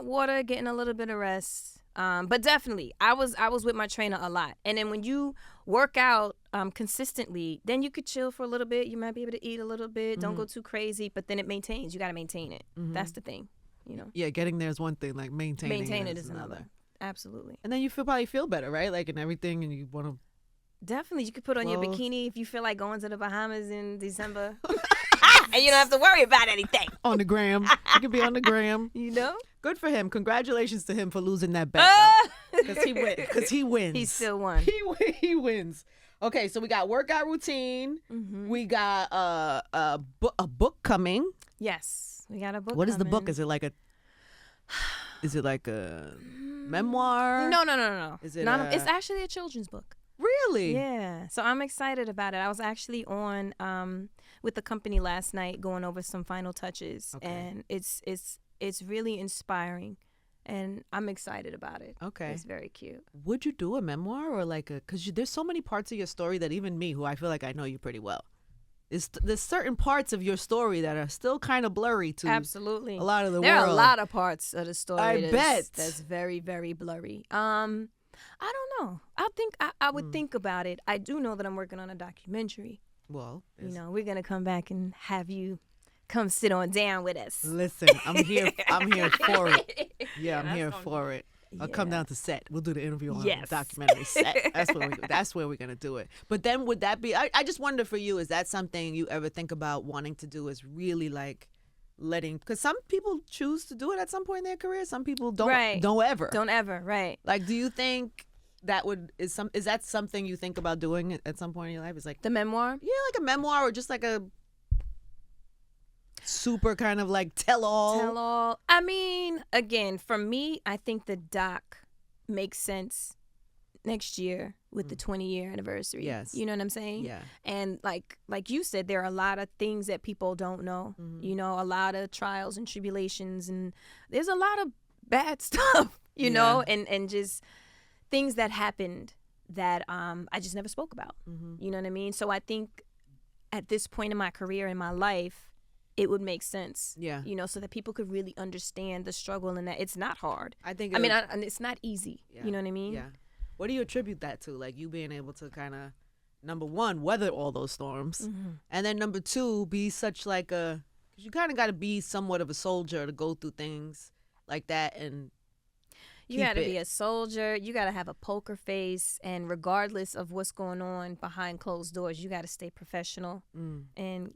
[SPEAKER 2] water, getting a little bit of rest. But definitely, I was with my trainer a lot. And then when you work out consistently, then you could chill for a little bit. You might be able to eat a little bit. Don't go too crazy, but then it maintains. You got to maintain it. Mm-hmm. That's the thing,
[SPEAKER 1] Yeah, getting there is one thing. Like maintaining
[SPEAKER 2] it is another. Absolutely.
[SPEAKER 1] And then you probably feel better, right? Like in everything, and you want to.
[SPEAKER 2] Definitely, you could put on your bikini if you feel like going to the Bahamas in December. And you don't have to worry about anything.
[SPEAKER 1] On the gram. You could be on the gram. Good for him. Congratulations to him for losing that bet. Because he wins.
[SPEAKER 2] He still won.
[SPEAKER 1] He wins. Okay, so we got workout routine. Mm-hmm. We got a book coming.
[SPEAKER 2] Yes, we got a book.
[SPEAKER 1] What is the book? Is it like a memoir?
[SPEAKER 2] No.
[SPEAKER 1] Is it?
[SPEAKER 2] It's actually a children's book.
[SPEAKER 1] Really?
[SPEAKER 2] Yeah. So I'm excited about it. I was actually on with the company last night going over some final touches, and it's really inspiring, and I'm excited about it.
[SPEAKER 1] Okay.
[SPEAKER 2] It's very cute.
[SPEAKER 1] Would you do a memoir or because there's so many parts of your story that even me, who I feel like I know you pretty well, there's certain parts of your story that are still kind of blurry to
[SPEAKER 2] absolutely
[SPEAKER 1] a lot of the world.
[SPEAKER 2] There are a lot of parts of the story
[SPEAKER 1] bet
[SPEAKER 2] that's very, very blurry. I don't know. I would think about it. I do know that I'm working on a documentary.
[SPEAKER 1] Well,
[SPEAKER 2] we're gonna come back and have you come sit on down with us.
[SPEAKER 1] Listen, I'm here for it. Yeah, I'm here for it. I'll come down to set. We'll do the interview on the documentary set. That's where we're gonna do it. But then would that be? I just wonder for you, is that something you ever think about wanting to do? Is really like because some people choose to do it at some point in their career. Some people don't ever. Right. Like, do you think that is that something you think about doing at some point in your life? Is like
[SPEAKER 2] the memoir?
[SPEAKER 1] Yeah, like a memoir or just like a super kind of like tell all.
[SPEAKER 2] I mean, again, for me, I think the doc makes sense next year with the 20-year anniversary.
[SPEAKER 1] Yes.
[SPEAKER 2] You know what I'm saying?
[SPEAKER 1] Yeah.
[SPEAKER 2] And like you said, there are a lot of things that people don't know. Mm-hmm. A lot of trials and tribulations, and there's a lot of bad stuff, you know, and just things that happened that I just never spoke about. Mm-hmm. You know what I mean? So I think at this point in my career, in my life, it would make sense. Yeah. So that people could really understand the struggle and that it's not hard. And it's not easy. Yeah. You know what I mean?
[SPEAKER 1] Yeah. What do you attribute that to? Like you being able to kind of, number one, weather all those storms. Mm-hmm. And then number two, be such like because you kind of got to be somewhat of a soldier to go through things like that. And
[SPEAKER 2] you got to be a soldier. You got to have a poker face. And regardless of what's going on behind closed doors, you got to stay professional and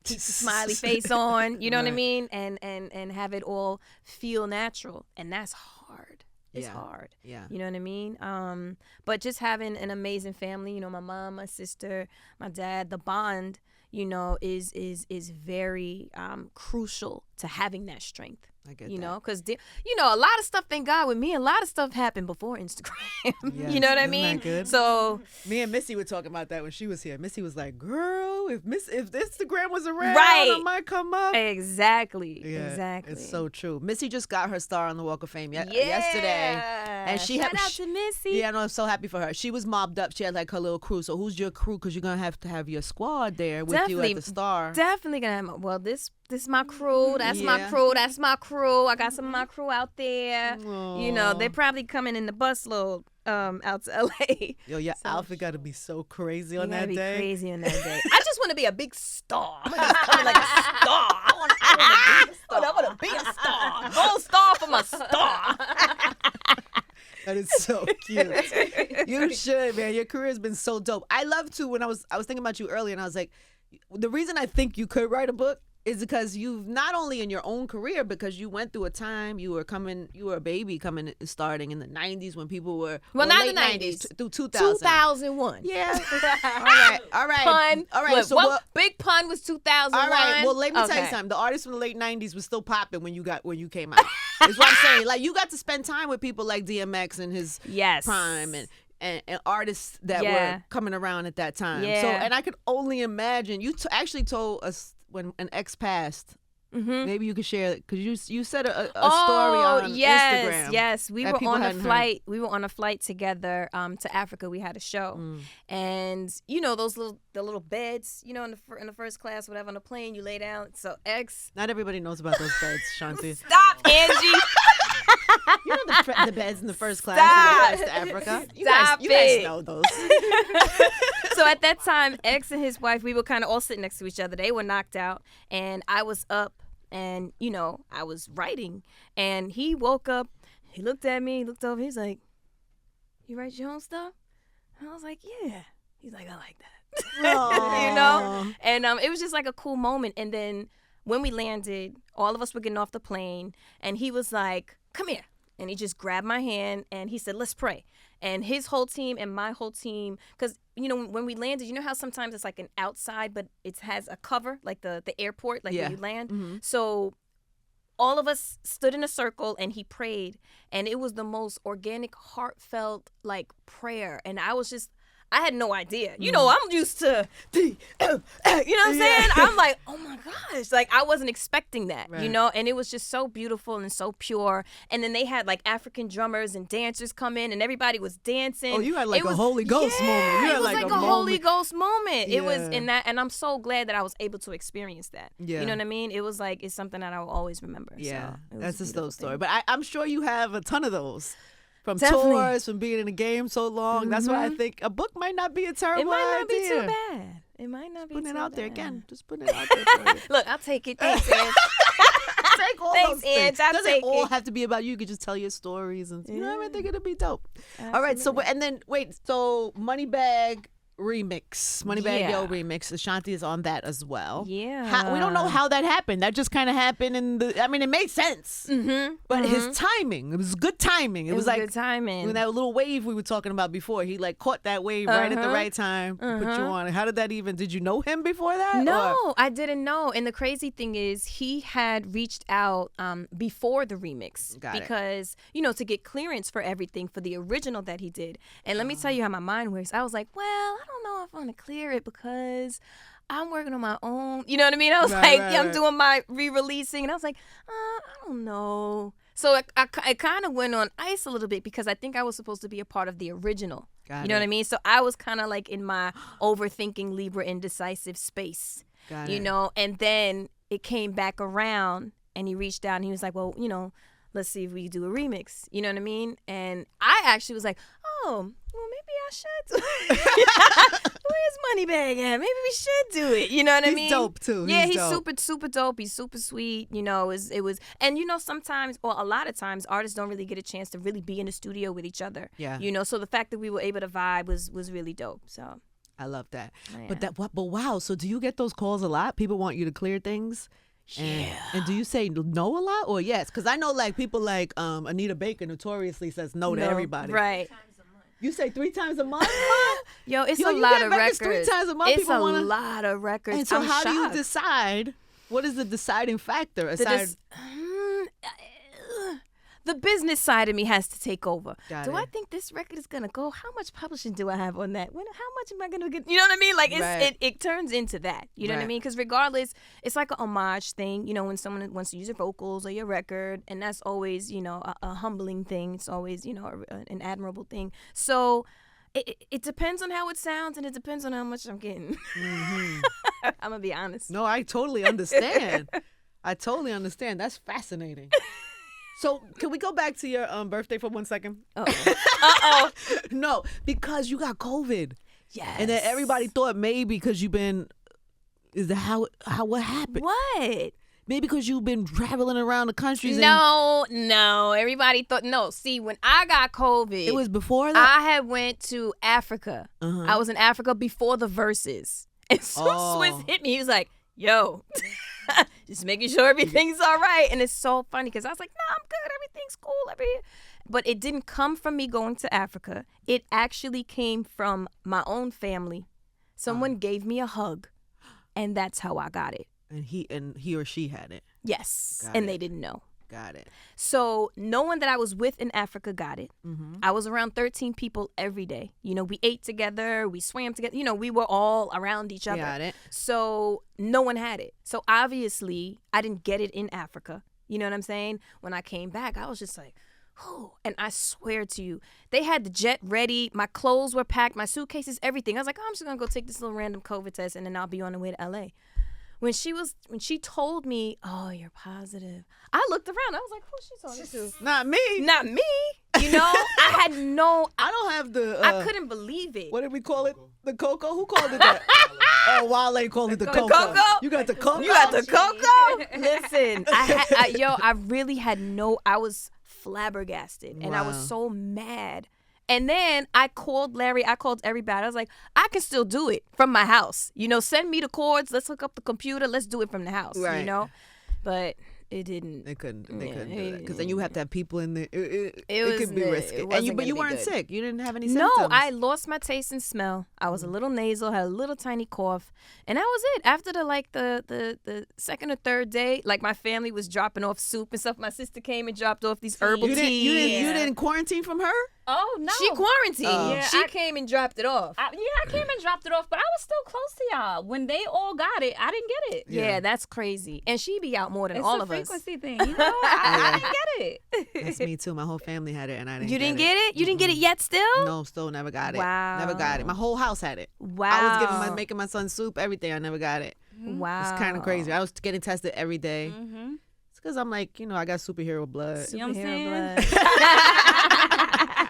[SPEAKER 2] keep the smiley face on, you know what I mean? And have it all feel natural. And that's hard. It's hard.
[SPEAKER 1] Yeah.
[SPEAKER 2] You know what I mean? But just having an amazing family, you know, my mom, my sister, my dad, the bond, you know, is very crucial to having that strength.
[SPEAKER 1] I get
[SPEAKER 2] you
[SPEAKER 1] that.
[SPEAKER 2] know, because you know, a lot of stuff, thank God, with me, a lot of stuff happened before Instagram.
[SPEAKER 1] Yes.
[SPEAKER 2] You know what I
[SPEAKER 1] Isn't
[SPEAKER 2] mean?
[SPEAKER 1] that good?
[SPEAKER 2] So
[SPEAKER 1] me and Missy were talking about that when she was here. Missy was like, "Girl, if Instagram was around,
[SPEAKER 2] Right.
[SPEAKER 1] I might come up."
[SPEAKER 2] exactly,
[SPEAKER 1] Yeah,
[SPEAKER 2] exactly.
[SPEAKER 1] It's so true. Missy just got her star on the Walk of Fame
[SPEAKER 2] yeah.
[SPEAKER 1] yesterday. And she
[SPEAKER 2] Shout
[SPEAKER 1] had
[SPEAKER 2] out to Missy.
[SPEAKER 1] Yeah, I know. I'm so happy for her. She was mobbed up. She had like her little crew. So who's your crew? Because you're gonna have to have your squad there with you at the star.
[SPEAKER 2] Definitely gonna have this is my crew. That's my crew. That's my crew. I got some of my crew out there.
[SPEAKER 1] Aww.
[SPEAKER 2] You know, they're probably coming in the busload out to LA.
[SPEAKER 1] Yo, your outfit gotta be so crazy on that
[SPEAKER 2] be
[SPEAKER 1] day.
[SPEAKER 2] Crazy on that day. I just want to be a big star. I'm gonna just come like a star. I want to be a star. Gold star for my star.
[SPEAKER 1] That is so cute. You should, man. Your career has been so dope. I love to. When I was thinking about you earlier, and I was like, the reason I think you could write a book is because you've not only in your own career, because you went through a time you were a baby starting in the 90s when people were
[SPEAKER 2] not the
[SPEAKER 1] late
[SPEAKER 2] 90s
[SPEAKER 1] through 2000.
[SPEAKER 2] 2001.
[SPEAKER 1] Yeah. All right.
[SPEAKER 2] Pun.
[SPEAKER 1] All right.
[SPEAKER 2] Look, big pun was 2001.
[SPEAKER 1] All right. Well, let me tell you something. The artists from the late 90s was still popping when you came out. Is what I'm saying. Like, you got to spend time with people like DMX and his prime and artists that were coming around at that time.
[SPEAKER 2] Yeah.
[SPEAKER 1] So, and I could only imagine. You actually told us when an ex passed. Mm-hmm. Maybe you could share, because you said a story on Instagram.
[SPEAKER 2] Yes, we were on a flight. We were on a flight together to Africa. We had a show, and you know the little beds, you know, in the first class, whatever, on the plane, you lay down. So not
[SPEAKER 1] everybody knows about those beds, Ashanti.
[SPEAKER 2] Stop, Angie.
[SPEAKER 1] You know the beds in the first class to Africa. You guys know those.
[SPEAKER 2] So at that time, X and his wife, we were kind of all sitting next to each other. They were knocked out, and I was up. And, you know, I was writing, and he woke up, he looked at me, looked over, he's like, "You write your own stuff?" And I was like, "Yeah." He's like, "I like that." You know? And it was just like a cool moment. And then when we landed, all of us were getting off the plane, and he was like, "Come here." And he just grabbed my hand, and he said, "Let's pray." And his whole team and my whole team, because, you know, when we landed, you know how sometimes it's like an outside, but it has a cover, like the airport, like when you land? Mm-hmm. So all of us stood in a circle, and he prayed, and it was the most organic, heartfelt, like, prayer. And I had no idea. You know, I'm used to, you know what I'm saying? I'm like, oh my gosh. Like, I wasn't expecting that, you know? And it was just so beautiful and so pure. And then they had like African drummers and dancers come in, and everybody was dancing.
[SPEAKER 1] Oh, you had like a Holy Ghost moment. You had
[SPEAKER 2] it was like a Holy Ghost moment. It was in that, and I'm so glad that I was able to experience that. Yeah. You know what I mean? It was like, it's something that I will always remember.
[SPEAKER 1] Yeah,
[SPEAKER 2] so
[SPEAKER 1] that's a dope story. But I'm sure you have a ton of those. From
[SPEAKER 2] Definitely.
[SPEAKER 1] Tours, from being in the game so long. Mm-hmm. That's why I think a book might not be a terrible idea.
[SPEAKER 2] It might not be too bad. It might not be too bad.
[SPEAKER 1] Putting it out there again. Just putting it out there for you.
[SPEAKER 2] Look, I'll take it. Thanks, Ange.
[SPEAKER 1] Take all
[SPEAKER 2] Thanks,
[SPEAKER 1] those things.
[SPEAKER 2] Ange. I'll
[SPEAKER 1] Doesn't
[SPEAKER 2] take
[SPEAKER 1] all
[SPEAKER 2] it.
[SPEAKER 1] have to be about you. You could just tell your stories. And you know what I think it'll be dope. Absolutely. All right. So, and then, wait. So, Moneybagg remix, Moneybagg Yo remix. Ashanti is on that as well.
[SPEAKER 2] Yeah.
[SPEAKER 1] We don't know how that happened. That just kind of happened I mean, it made sense. Mm-hmm. But his timing, it was good timing. It was like
[SPEAKER 2] good timing.
[SPEAKER 1] When that little wave we were talking about before, he like caught that wave right at the right time, put you on. How did that did you know him before that?
[SPEAKER 2] No, I didn't know. And the crazy thing is he had reached out before the remix because, you know, to get clearance for everything for the original that he did. And let me tell you how my mind works. I was like, well, I don't know if I want to clear it because I'm working on my own. You know what I mean? I was I'm doing my re-releasing, and I was like, I don't know. So I kind of went on ice a little bit because I think I was supposed to be a part of the original. You know what I mean? So I was kind of like in my overthinking, Libra, indecisive space. You know, and then it came back around, and he reached out and he was like, well, you know, let's see if we do a remix. You know what I mean? And I actually was like, oh, well, maybe I should. Where's Moneybagg at? Maybe we should do it. You know what I mean?
[SPEAKER 1] He's dope too.
[SPEAKER 2] Yeah, he's super, super dope. He's super sweet. You know, it was, and you know, sometimes, or a lot of times, artists don't really get a chance to really be in the studio with each other. Yeah. You know, so the fact that we were able to vibe was really dope. So.
[SPEAKER 1] I love that.
[SPEAKER 2] Yeah.
[SPEAKER 1] But wow. So do you get those calls a lot? People want you to clear things. And do you say no a lot or yes? Because I know like people like Anita Baker notoriously says no to everybody.
[SPEAKER 2] Right.
[SPEAKER 1] You say 3 times a month?
[SPEAKER 2] Yo, it's a lot of records.
[SPEAKER 1] 3 times a month.
[SPEAKER 2] It's a lot of records.
[SPEAKER 1] And so
[SPEAKER 2] I'm
[SPEAKER 1] how do you
[SPEAKER 2] shocked.
[SPEAKER 1] decide? What is the deciding factor aside?
[SPEAKER 2] The business side of me has to take over.
[SPEAKER 1] Got
[SPEAKER 2] do
[SPEAKER 1] it.
[SPEAKER 2] I think this record is gonna go? How much publishing do I have on that? How much am I gonna get? You know what I mean? Like it turns into that. You know what I mean? Because regardless, it's like a homage thing. You know, when someone wants to use your vocals or your record, and that's always a humbling thing. It's always an admirable thing. So. It depends on how it sounds, and it depends on how much I'm getting. Mm-hmm. I'm gonna be honest.
[SPEAKER 1] No, I totally understand. I totally understand. That's fascinating. So can we go back to your birthday for 1 second?
[SPEAKER 2] Uh-oh.
[SPEAKER 1] No, because you got COVID.
[SPEAKER 2] Yes.
[SPEAKER 1] And then everybody thought maybe because you've been, what happened?
[SPEAKER 2] What?
[SPEAKER 1] Maybe because you've been traveling around the countries.
[SPEAKER 2] No. Everybody thought, no. See, when I got COVID.
[SPEAKER 1] It was before that?
[SPEAKER 2] I had went to Africa. Uh-huh. I was in Africa before the Versuz. And so Swiss hit me. He was like, yo, just making sure everything's all right. And it's so funny because I was like, no, I'm good. Everything's cool. But it didn't come from me going to Africa. It actually came from my own family. Someone gave me a hug, and that's how I got it.
[SPEAKER 1] And he or she had it.
[SPEAKER 2] Yes. And they didn't know.
[SPEAKER 1] Got it.
[SPEAKER 2] So no one that I was with in Africa got it. Mm-hmm. I was around 13 people every day. We ate together. We swam together. We were all around each other.
[SPEAKER 1] Got it.
[SPEAKER 2] So no one had it. So obviously I didn't get it in Africa. You know what I'm saying? When I came back, I was just like, whew. And I swear to you, they had the jet ready. My clothes were packed, my suitcases, everything. I was like, I'm just going to go take this little random COVID test and then I'll be on the way to LA. When she told me, oh, you're positive, I looked around. I was like, who's she talking to?
[SPEAKER 1] Not me.
[SPEAKER 2] Not me. I had no.
[SPEAKER 1] I don't have the.
[SPEAKER 2] I couldn't believe it.
[SPEAKER 1] What did we call it? The cocoa? Who called it that? Oh, Wale called it the cocoa.
[SPEAKER 2] Cocoa?
[SPEAKER 1] You got the cocoa?
[SPEAKER 2] You got the cocoa? Listen, I really had no. I was flabbergasted, and I was so mad. And then I called Larry. I called everybody. I was like, I can still do it from my house. Send me the cords. Let's hook up the computer. Let's do it from the house.
[SPEAKER 1] Right.
[SPEAKER 2] But it didn't.
[SPEAKER 1] They couldn't do that because then you have to have people in there. It
[SPEAKER 2] was,
[SPEAKER 1] could be risky. But you weren't sick. You didn't have any symptoms.
[SPEAKER 2] No, I lost my taste and smell. I was a little nasal, had a little tiny cough, and that was it. After the second or third day, like my family was dropping off soup and stuff. My sister came and dropped off these herbal teas.
[SPEAKER 1] You didn't quarantine from her?
[SPEAKER 3] Oh, no.
[SPEAKER 2] She quarantined.
[SPEAKER 3] Yeah,
[SPEAKER 2] she came and dropped it off.
[SPEAKER 3] I came and dropped it off, but I was still close to y'all. When they all got it, I didn't get it.
[SPEAKER 2] Yeah, that's crazy. And she be out more than all of us.
[SPEAKER 3] It's a frequency thing. I didn't get it.
[SPEAKER 1] That's me too. My whole family had it, and I didn't
[SPEAKER 2] You didn't
[SPEAKER 1] get
[SPEAKER 2] get it? You didn't get it yet still?
[SPEAKER 1] No, still never got it.
[SPEAKER 2] Wow.
[SPEAKER 1] Never got it. My whole house had it.
[SPEAKER 2] Wow.
[SPEAKER 1] I was making my son soup, everything. I never got it.
[SPEAKER 2] Wow.
[SPEAKER 1] It's kind of crazy. I was getting tested every day. Mm-hmm. It's because I'm like, I got superhero blood.
[SPEAKER 3] You know what I'm saying?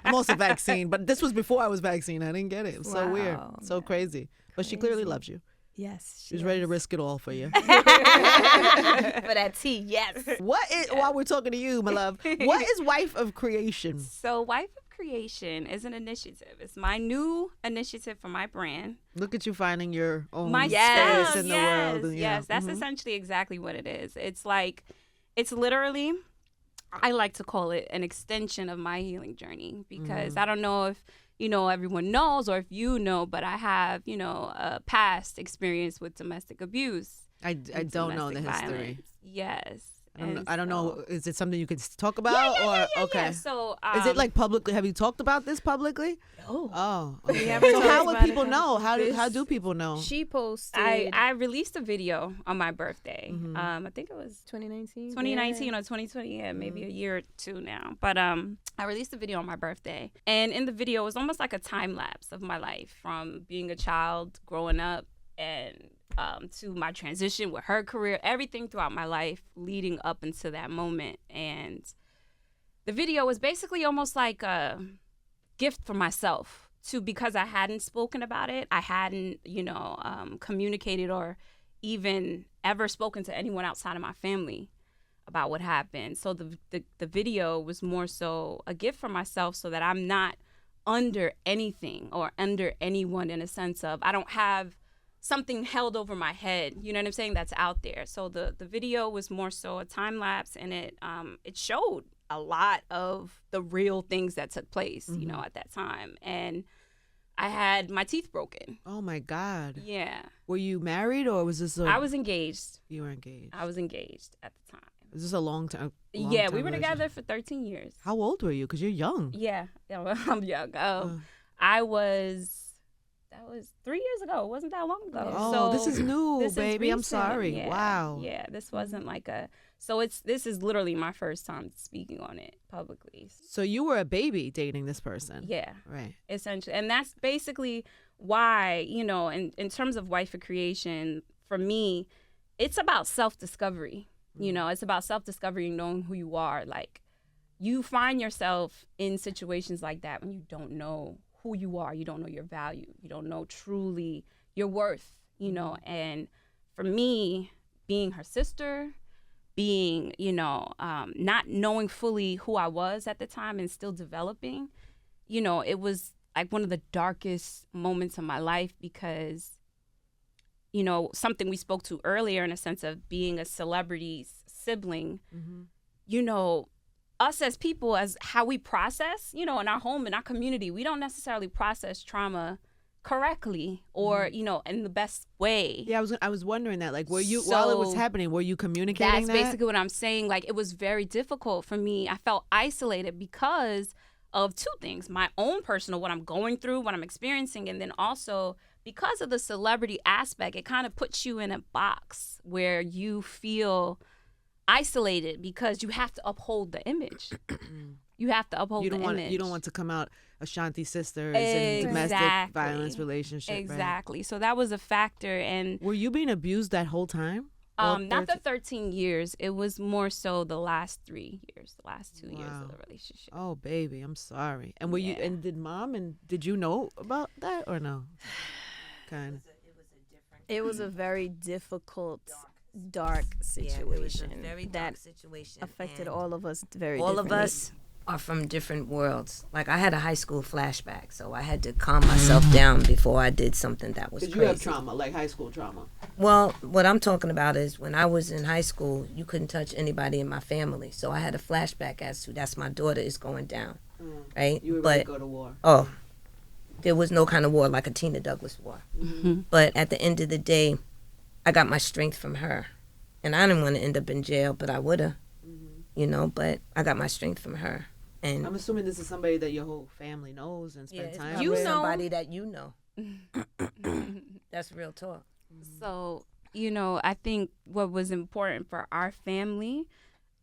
[SPEAKER 1] I'm also vaccine, but this was before I was vaccine. I didn't get it. It's so weird. So crazy. But she clearly loves you.
[SPEAKER 2] Yes.
[SPEAKER 1] She was ready to risk it all for you.
[SPEAKER 2] For that tea, yes.
[SPEAKER 1] While we're talking to you, my love, what is Wife of Creation?
[SPEAKER 3] So Wife of Creation is an initiative. It's my new initiative for my brand.
[SPEAKER 1] Look at you finding your own
[SPEAKER 3] space
[SPEAKER 1] in the world.
[SPEAKER 3] Yes, that's essentially exactly what it is. It's literally, I like to call it an extension of my healing journey because I don't know if everyone knows or if you know, but I have, a past experience with domestic abuse.
[SPEAKER 1] I don't know the history.
[SPEAKER 3] Violence. Yes.
[SPEAKER 1] I don't know. Is it something you could talk about?
[SPEAKER 3] Yeah.
[SPEAKER 1] Okay.
[SPEAKER 3] So,
[SPEAKER 1] is it like publicly? Have you talked about this publicly?
[SPEAKER 2] Oh.
[SPEAKER 1] Okay. So how would people know? How do people know?
[SPEAKER 2] She posted.
[SPEAKER 3] I released a video on my birthday. Mm-hmm. I think it was 2019 or 2020. Yeah, maybe a year or two now. But I released a video on my birthday, and in the video it was almost like a time lapse of my life from being a child, growing up, and to my transition with her career, everything throughout my life leading up into that moment. And the video was basically almost like a gift for myself because I hadn't spoken about it. I hadn't, communicated or even ever spoken to anyone outside of my family about what happened. So the video was more so a gift for myself so that I'm not under anything or under anyone, in a sense of I don't have something held over my head, you know what I'm saying, that's out there. So the video was more so a time lapse, and it showed a lot of the real things that took place, you know, at that time. And I had my teeth broken.
[SPEAKER 1] Oh my God.
[SPEAKER 3] Yeah.
[SPEAKER 1] Were you married or was this
[SPEAKER 3] I was engaged.
[SPEAKER 1] You were engaged.
[SPEAKER 3] I was engaged at the time.
[SPEAKER 1] Was this a long time?
[SPEAKER 3] Yeah, we were together for 13 years.
[SPEAKER 1] How old were you? Because you're young.
[SPEAKER 3] Yeah, I'm young. That was 3 years ago. It wasn't that long ago.
[SPEAKER 1] Oh,
[SPEAKER 3] so
[SPEAKER 1] this is new, baby. I'm sorry.
[SPEAKER 3] Yeah,
[SPEAKER 1] wow.
[SPEAKER 3] Yeah, this wasn't like this is literally my first time speaking on it publicly.
[SPEAKER 1] So you were a baby dating this person.
[SPEAKER 3] Yeah.
[SPEAKER 1] Right.
[SPEAKER 3] Essentially. And that's basically why, you know, in terms of Wife of Creation, for me, it's about self-discovery. You know, it's about self-discovery and knowing who you are. Like, you find yourself in situations like that when you don't know who you are. You don't know your value. You don't know truly your worth, you know. And for me, being her sister, being, you know, not knowing fully who I was at the time and still developing, you know, it was like one of the darkest moments of my life because, you know, something we spoke to earlier in a sense of being a celebrity's sibling, you know, us as people, as how we process, you know, in our home, in our community, we don't necessarily process trauma correctly or, you know, in the best way.
[SPEAKER 1] Yeah, I was wondering that. Like, were you, while it was happening, were you communicating
[SPEAKER 3] That's basically what I'm saying. Like, it was very difficult for me. I felt isolated because of two things. My own personal, what I'm going through, what I'm experiencing, and then also because of the celebrity aspect, it kind of puts you in a box where you feel isolated because you have to uphold the image. You have to uphold the image.
[SPEAKER 1] You don't want to come out Ashanti sisters in domestic violence relationship.
[SPEAKER 3] Exactly.
[SPEAKER 1] Right?
[SPEAKER 3] So that was a factor. And
[SPEAKER 1] were you being abused that whole time?
[SPEAKER 3] Not the 13 years. It was more so the last 3 years, the last 2 years of the relationship.
[SPEAKER 1] Oh, baby, I'm sorry. And were you? And did you know about that or no? Kind of.
[SPEAKER 2] It was a very difficult, dark situation.
[SPEAKER 4] Yeah, it was a very dark situation.
[SPEAKER 2] Affected all of us very
[SPEAKER 4] all
[SPEAKER 2] differently.
[SPEAKER 4] of us are from different worlds. Like, I had a high school flashback, so I had to calm myself down before I did something that was crazy.
[SPEAKER 1] Did you have trauma, like high school trauma?
[SPEAKER 4] Well, what I'm talking about is when I was in high school, you couldn't touch anybody in my family. So I had a flashback as to that's my daughter is going down, right?
[SPEAKER 1] You were ready to go to war.
[SPEAKER 4] Oh, there was no kind of war like a Tina Douglas war. But at the end of the day, I got my strength from her. And I didn't want to end up in jail, but I would have, you know, but I got my strength from her. And
[SPEAKER 1] I'm assuming this is somebody that your whole family knows and spend time with.
[SPEAKER 4] You know somebody that you know. That's real talk.
[SPEAKER 3] So, you know, I think what was important for our family,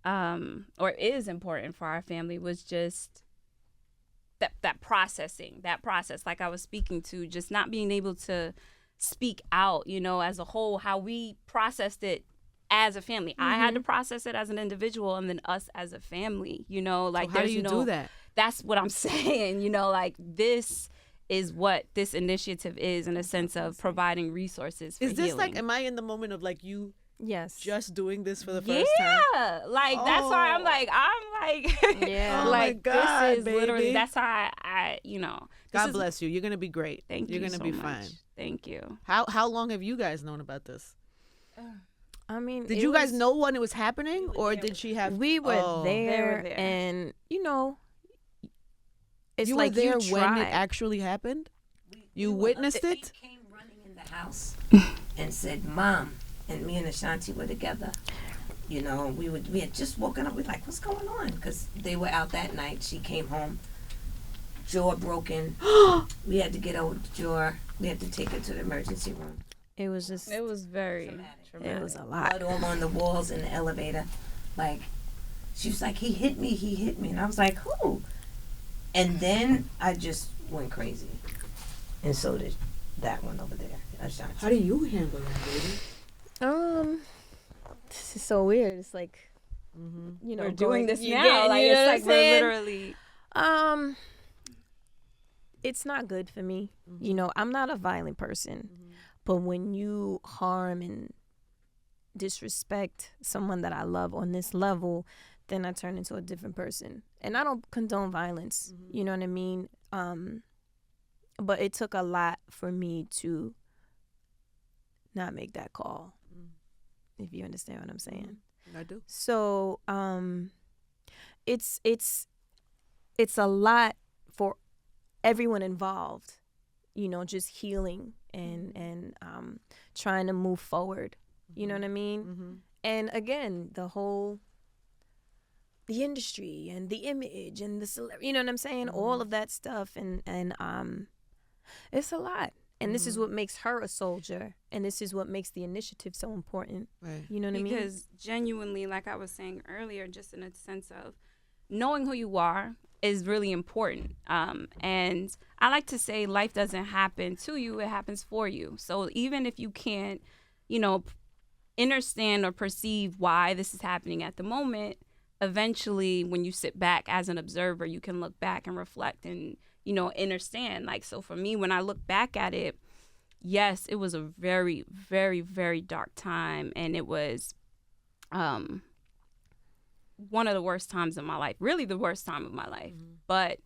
[SPEAKER 3] or is important for our family, was just that processing, that process, like I was speaking to, just not being able to speak out, you know, as a whole, how we processed it as a family. I had to process it as an individual, and then us as a family, you know, like
[SPEAKER 1] so how do you do that?
[SPEAKER 3] That's what I'm saying, you know, like this is what this initiative is, in a sense of providing resources for
[SPEAKER 1] Is this
[SPEAKER 3] healing.
[SPEAKER 1] like, am I in the moment of like you just doing this for the first time?
[SPEAKER 3] Yeah, like that's why I'm like,
[SPEAKER 1] oh
[SPEAKER 3] like
[SPEAKER 1] my God,
[SPEAKER 3] this is
[SPEAKER 1] baby.
[SPEAKER 3] literally, that's how I you know.
[SPEAKER 1] God bless you. You're going to be great.
[SPEAKER 3] Thank you.
[SPEAKER 1] You're going to
[SPEAKER 3] so
[SPEAKER 1] be
[SPEAKER 3] much.
[SPEAKER 1] fine.
[SPEAKER 3] Thank you.
[SPEAKER 1] How long have you guys known about this?
[SPEAKER 2] I mean,
[SPEAKER 1] did you guys know when it was happening, or did she have?
[SPEAKER 2] We were there, and you know, it's
[SPEAKER 1] you
[SPEAKER 2] like
[SPEAKER 1] were there
[SPEAKER 2] you
[SPEAKER 1] when
[SPEAKER 2] tried.
[SPEAKER 1] it actually happened. You witnessed it.
[SPEAKER 4] He came running in the house and said, "Mom," and me and Ashanti were together. You know, we had just woken up. We were like, "What's going on?" Because they were out that night. She came home, jaw broken. We had to get out the jaw. We had to take her to the emergency room.
[SPEAKER 2] It was just.
[SPEAKER 3] It was very traumatic.
[SPEAKER 2] It was a lot.
[SPEAKER 4] Blood all on the walls in the elevator. Like, she was like, he hit me. And I was like, who? And then I just went crazy. And so did that one over there, Ashanti.
[SPEAKER 1] How do you handle that, baby?
[SPEAKER 2] This is so weird. It's like, you know,
[SPEAKER 3] We're doing this
[SPEAKER 2] you
[SPEAKER 3] now.
[SPEAKER 2] get-
[SPEAKER 3] Like,
[SPEAKER 2] you know
[SPEAKER 3] it's
[SPEAKER 2] what
[SPEAKER 3] like
[SPEAKER 2] I'm
[SPEAKER 3] we're
[SPEAKER 2] saying?
[SPEAKER 3] literally.
[SPEAKER 2] It's not good for me. You know, I'm not a violent person, but when you harm and disrespect someone that I love on this level, then I turn into a different person. And I don't condone violence. You know what I mean? But it took a lot for me to not make that call, if you understand what I'm saying.
[SPEAKER 1] I do.
[SPEAKER 2] So it's a lot for everyone involved, you know, just healing and trying to move forward. You know what I mean?
[SPEAKER 1] Mm-hmm.
[SPEAKER 2] And again, the industry and the image and the celebrity, you know what I'm saying? All of that stuff. And it's a lot. And this is what makes her a soldier. And this is what makes the initiative so important.
[SPEAKER 1] Right.
[SPEAKER 2] You know what I mean?
[SPEAKER 3] Because genuinely, like I was saying earlier, just in a sense of knowing who you are is really important. And I like to say life doesn't happen to you, it happens for you. So even if you can't, you know, understand or perceive why this is happening at the moment, eventually when you sit back as an observer, you can look back and reflect and, you know, understand. Like, so for me, when I look back at it, yes, it was a very, very, very dark time. And it was one of the worst times of my life, really the worst time of my life. But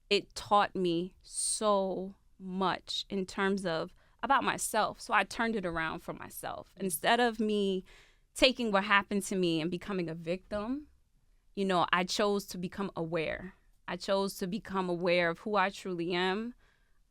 [SPEAKER 3] it taught me so much in terms of about myself. So I turned it around for myself. Instead of me taking what happened to me and becoming a victim, you know, I chose to become aware. I chose to become aware of who I truly am.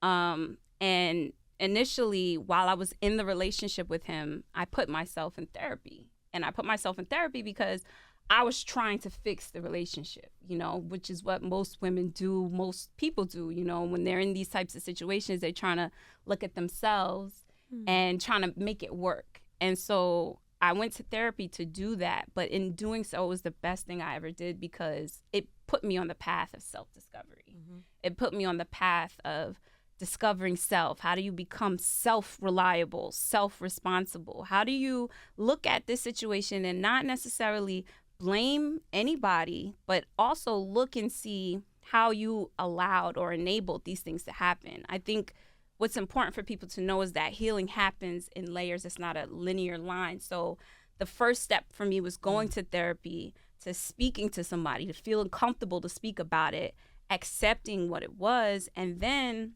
[SPEAKER 3] And initially, while I was in the relationship with him, I put myself in therapy. And I put myself in therapy because I was trying to fix the relationship, you know, which is what most women do, most people do, you know, when they're in these types of situations, they're trying to look at themselves and trying to make it work. And so I went to therapy to do that. But in doing so, it was the best thing I ever did because it put me on the path of self-discovery. It put me on the path of discovering self. How do you become self-reliable, self-responsible? How do you look at this situation and not necessarily blame anybody, but also look and see how you allowed or enabled these things to happen? I think what's important for people to know is that healing happens in layers. It's not a linear line. So the first step for me was going to therapy, to speaking to somebody, to feeling comfortable to speak about it, accepting what it was, and then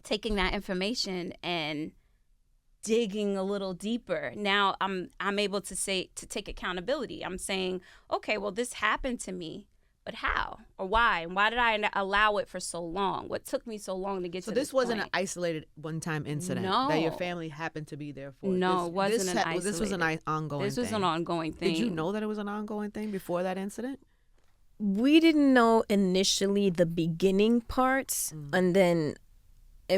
[SPEAKER 3] taking that information and digging a little deeper. Now I'm able to take accountability. I'm saying, okay, well, this happened to me, but how or why? And why did I allow it for so long? What took me so long to get to this
[SPEAKER 1] this wasn't
[SPEAKER 3] point?
[SPEAKER 1] an isolated one-time incident
[SPEAKER 3] No.
[SPEAKER 1] that your family happened to be there for.
[SPEAKER 3] No, it wasn't an isolated.
[SPEAKER 1] This was an ongoing thing.
[SPEAKER 3] This was an ongoing thing.
[SPEAKER 1] Did you know that it was an ongoing thing before that incident?
[SPEAKER 2] We didn't know initially the beginning parts, and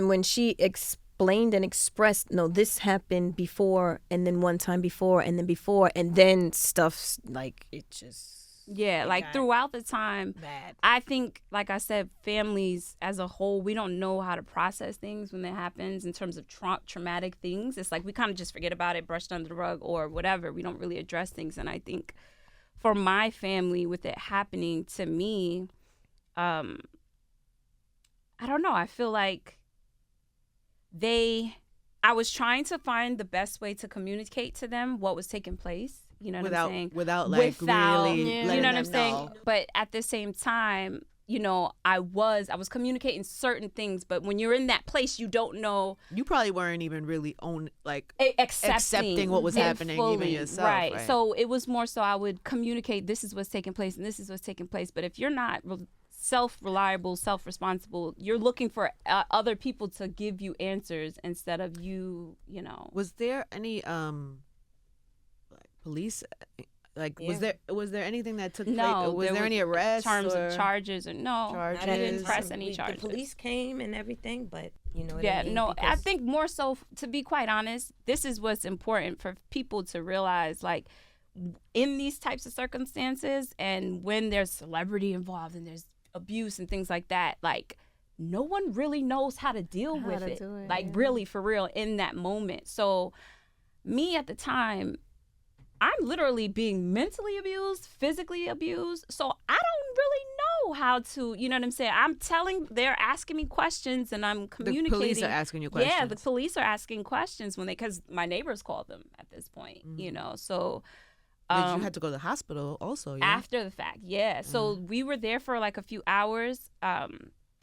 [SPEAKER 2] when she explained and expressed, no, this happened before, and then one time before, and then before, and then stuff like it just.
[SPEAKER 3] Yeah, like throughout the time,
[SPEAKER 2] bad.
[SPEAKER 3] I think, like I said, families as a whole, we don't know how to process things when that happens in terms of traumatic things. It's like we kind of just forget about it, brush it under the rug or whatever. We don't really address things. And I think for my family, with it happening to me, I don't know. I feel like I was trying to find the best way to communicate to them what was taking place. You know what I'm saying?
[SPEAKER 1] Without really
[SPEAKER 3] you know what I'm saying?
[SPEAKER 1] know.
[SPEAKER 3] But at the same time, you know, I was communicating certain things, but when you're in that place, you don't know.
[SPEAKER 1] You probably weren't even really
[SPEAKER 3] accepting
[SPEAKER 1] what was happening
[SPEAKER 3] fully,
[SPEAKER 1] even yourself.
[SPEAKER 3] Right. So it was more so I would communicate, this is what's taking place and this is what's taking place. But if you're not self-reliable, self-responsible, you're looking for other people to give you answers instead of you know.
[SPEAKER 1] Was there any police, was there anything that took place? Was there any arrests?
[SPEAKER 3] Terms of charges or no?
[SPEAKER 1] Charges?
[SPEAKER 3] I didn't press any charges.
[SPEAKER 4] The police came and everything, but you know what
[SPEAKER 3] yeah,
[SPEAKER 4] I mean?
[SPEAKER 3] no, I think more so, to be quite honest, this is what's important for people to realize, like, in these types of circumstances and when there's celebrity involved and there's abuse and things like that, like, no one really knows how to deal with it. Really, for real, in that moment. So me at the time, I'm literally being mentally abused, physically abused. So I don't really know how to, you know what I'm saying? They're asking me questions and I'm communicating.
[SPEAKER 1] The police are asking you questions.
[SPEAKER 3] Yeah, the police are asking questions because my neighbors called them at this point, you know, so.
[SPEAKER 1] You had to go to the hospital also, yeah?
[SPEAKER 3] After the fact, yeah. So we were there for like a few hours.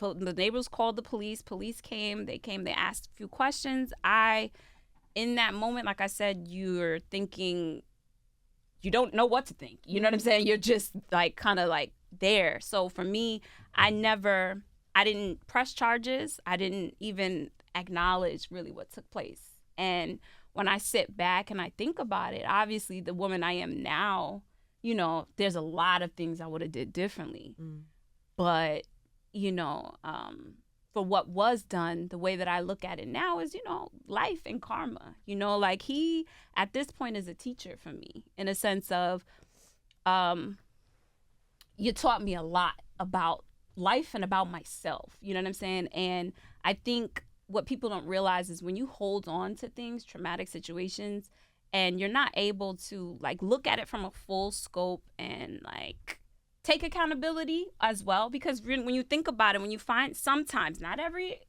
[SPEAKER 3] The neighbors called the police. Police came. They asked a few questions. In that moment, like I said, you're thinking, you don't know what to think. You know what I'm saying? You're just like kind of like there. So for me, I didn't press charges. I didn't even acknowledge really what took place. And when I sit back and I think about it, obviously the woman I am now, you know, there's a lot of things I would have did differently. But, you know, for what was done, the way that I look at it now is, you know, life and karma. You know, like he, at this point, is a teacher for me in a sense of, you taught me a lot about life and about myself. You know what I'm saying? And I think what people don't realize is when you hold on to things, traumatic situations, and you're not able to like look at it from a full scope and like take accountability as well, because when you think about it, when you find sometimes, not every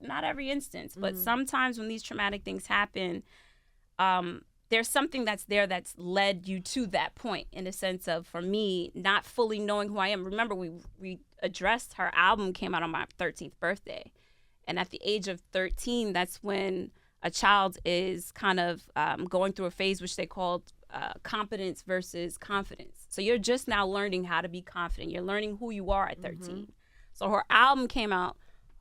[SPEAKER 3] instance, but sometimes when these traumatic things happen, there's something that's there that's led you to that point, in the sense of, for me, not fully knowing who I am. Remember, we addressed, her album came out on my 13th birthday. And at the age of 13, that's when a child is kind of going through a phase which they called competence versus confidence. So you're just now learning how to be confident. You're learning who you are at 13. So her album came out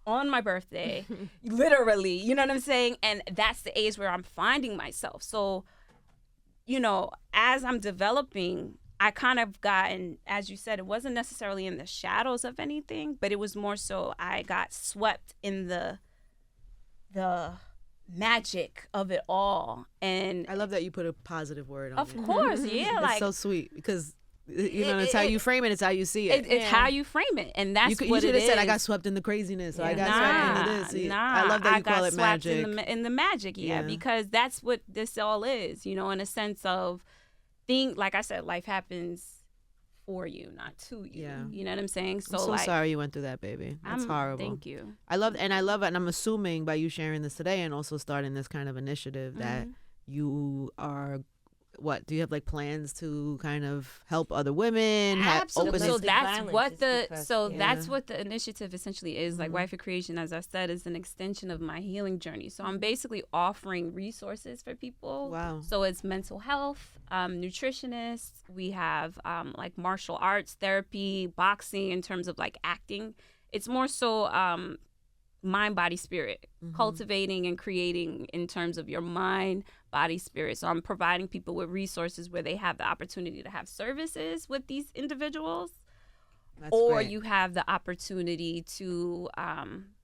[SPEAKER 3] on my birthday, literally, you know what I'm saying? And that's the age where I'm finding myself. So, you know, as I'm developing, I kind of gotten, as you said, it wasn't necessarily in the shadows of anything, but it was more so I got swept in the magic of it all. And
[SPEAKER 1] I love that you put a positive word on it.
[SPEAKER 3] Of course, yeah.
[SPEAKER 1] It's
[SPEAKER 3] like,
[SPEAKER 1] so sweet, because you know, it's how you frame it, it's how you see it.
[SPEAKER 3] It's how you frame it, and that's what it is.
[SPEAKER 1] You should have said, I got swept in the craziness, or I got swept into this. I love that you call it magic.
[SPEAKER 3] In the magic, because that's what this all is, you know, in a sense of, like I said, life happens for you, not to you.
[SPEAKER 1] Yeah.
[SPEAKER 3] You know what I'm saying?
[SPEAKER 1] So I'm so sorry you went through that, baby. That's horrible.
[SPEAKER 3] Thank you.
[SPEAKER 1] I love it, and I'm assuming by you sharing this today and also starting this kind of initiative that you are, what, do you have like plans to kind of help other women?
[SPEAKER 3] Absolutely. So that's what
[SPEAKER 4] that's
[SPEAKER 3] what the initiative essentially is. Like Wife of Creation, as I said, is an extension of my healing journey. So I'm basically offering resources for people.
[SPEAKER 1] Wow.
[SPEAKER 3] So it's mental health, nutritionists. We have like martial arts therapy, boxing, in terms of like acting. It's more so mind, body, spirit, cultivating and creating in terms of your mind, body, spirit. So I'm providing people with resources where they have the opportunity to have services with these individuals.
[SPEAKER 1] That's
[SPEAKER 3] or
[SPEAKER 1] great.
[SPEAKER 3] You have the opportunity to